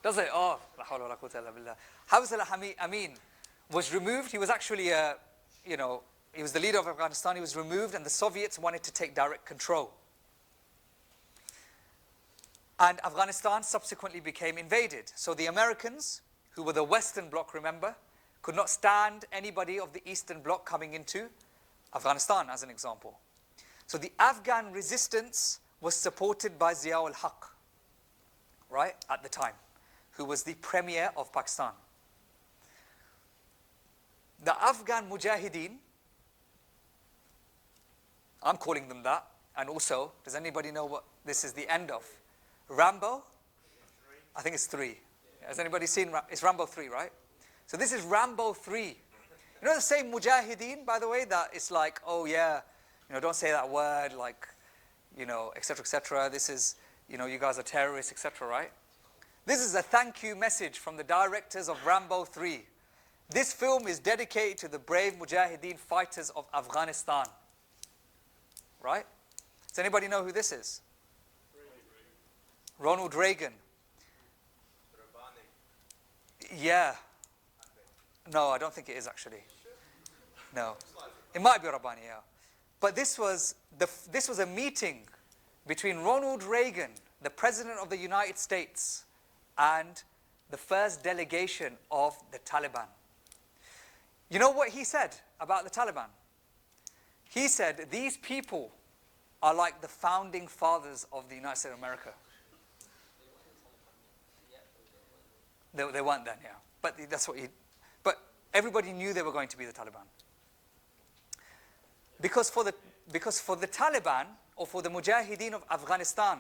Speaker 3: Does it? Oh, la hawla wa la quwwata illa billah. Hafizullah Amin was removed. He was actually, he was the leader of Afghanistan. He was removed, and the Soviets wanted to take direct control. And Afghanistan subsequently became invaded. So the Americans, who were the Western Bloc, remember, could not stand anybody of the Eastern Bloc coming into Afghanistan, as an example. So the Afghan resistance was supported by Zia ul-Haq, right, at the time, who was the premier of Pakistan. The Afghan Mujahideen, I'm calling them that, and also, does anybody know what this is the end of? Rambo? I think it's 3. Has anybody seen, it's Rambo 3, right? So this is Rambo 3. You know the same Mujahideen, by the way, that it's like, oh yeah, don't say that word, like, etc., etc. This is, you guys are terrorists, etc., right? This is a thank you message from the directors of Rambo 3. This film is dedicated to the brave Mujahideen fighters of Afghanistan. Right? Does anybody know who this is? Ronald Reagan. Yeah. No, I don't think it is actually. No. It might be Rabbani, yeah. But this was a meeting between Ronald Reagan, the President of the United States, and the first delegation of the Taliban. You know what he said about the Taliban? He said, these people are like the founding fathers of the United States of America. They weren't then, yeah. But that's what but everybody knew they were going to be the Taliban. Because for the Taliban, or for the Mujahideen of Afghanistan,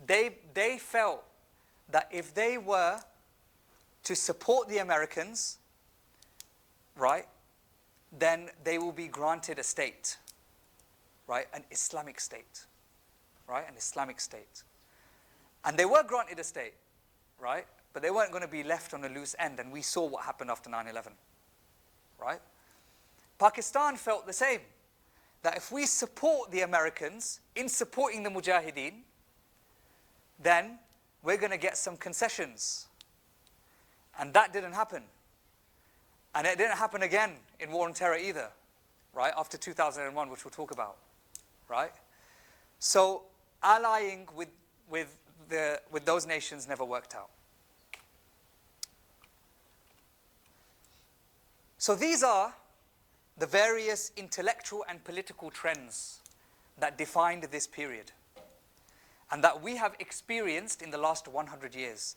Speaker 3: they felt that if they were to support the Americans, right, then they will be granted a state, right, an Islamic state, right, an Islamic state. And they were granted a state, right, but they weren't going to be left on a loose end, and we saw what happened after 9/11, right? Pakistan felt the same, that if we support the Americans in supporting the Mujahideen, then we're going to get some concessions. And that didn't happen. And it didn't happen again in War on Terror either, right? After 2001, which we'll talk about, right? So allying with those nations never worked out. So these are the various intellectual and political trends that defined this period and that we have experienced in the last 100 years.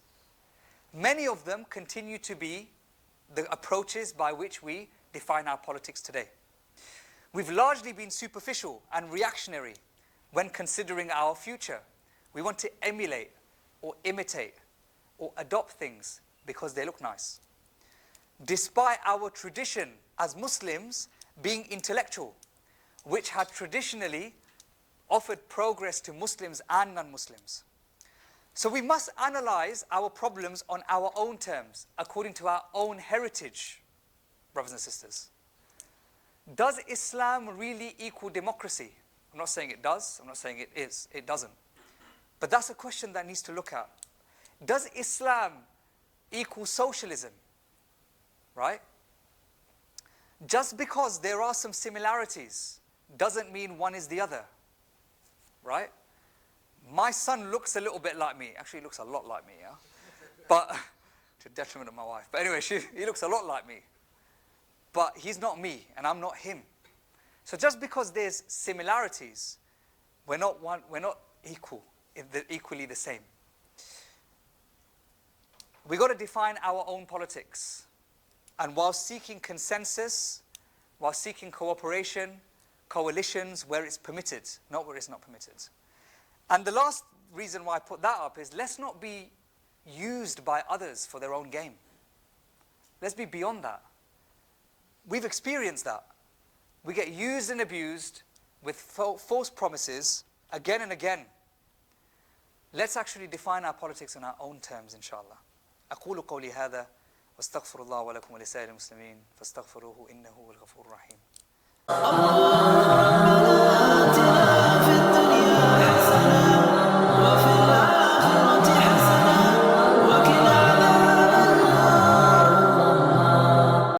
Speaker 3: Many of them continue to be the approaches by which we define our politics today. We've largely been superficial and reactionary when considering our future. We want to emulate or imitate or adopt things because they look nice. Despite our tradition as Muslims being intellectual, which had traditionally offered progress to Muslims and non-Muslims. So we must analyze our problems on our own terms, according to our own heritage, brothers and sisters. Does Islam really equal democracy? I'm not saying it does, I'm not saying it is, it doesn't. But that's a question that needs to look at. Does Islam equal socialism? Right? Just because there are some similarities doesn't mean one is the other. Right? My son looks a little bit like me. Actually, he looks a lot like me, yeah? But, to the detriment of my wife. But anyway, he looks a lot like me. But he's not me, and I'm not him. So just because there's similarities, we're not equally the same. We've got to define our own politics. And while seeking consensus, while seeking cooperation, coalitions where it's permitted, not where it's not permitted. And the last reason why I put that up is let's not be used by others for their own gain. Let's be beyond that. We've experienced that. We get used and abused with false promises again and again. Let's actually define our politics on our own terms, inshallah. أقول قولي هذا واستغفر الله ولكم ولسائر المسلمين فاستغفروه إنه هو الغفور الرحيم.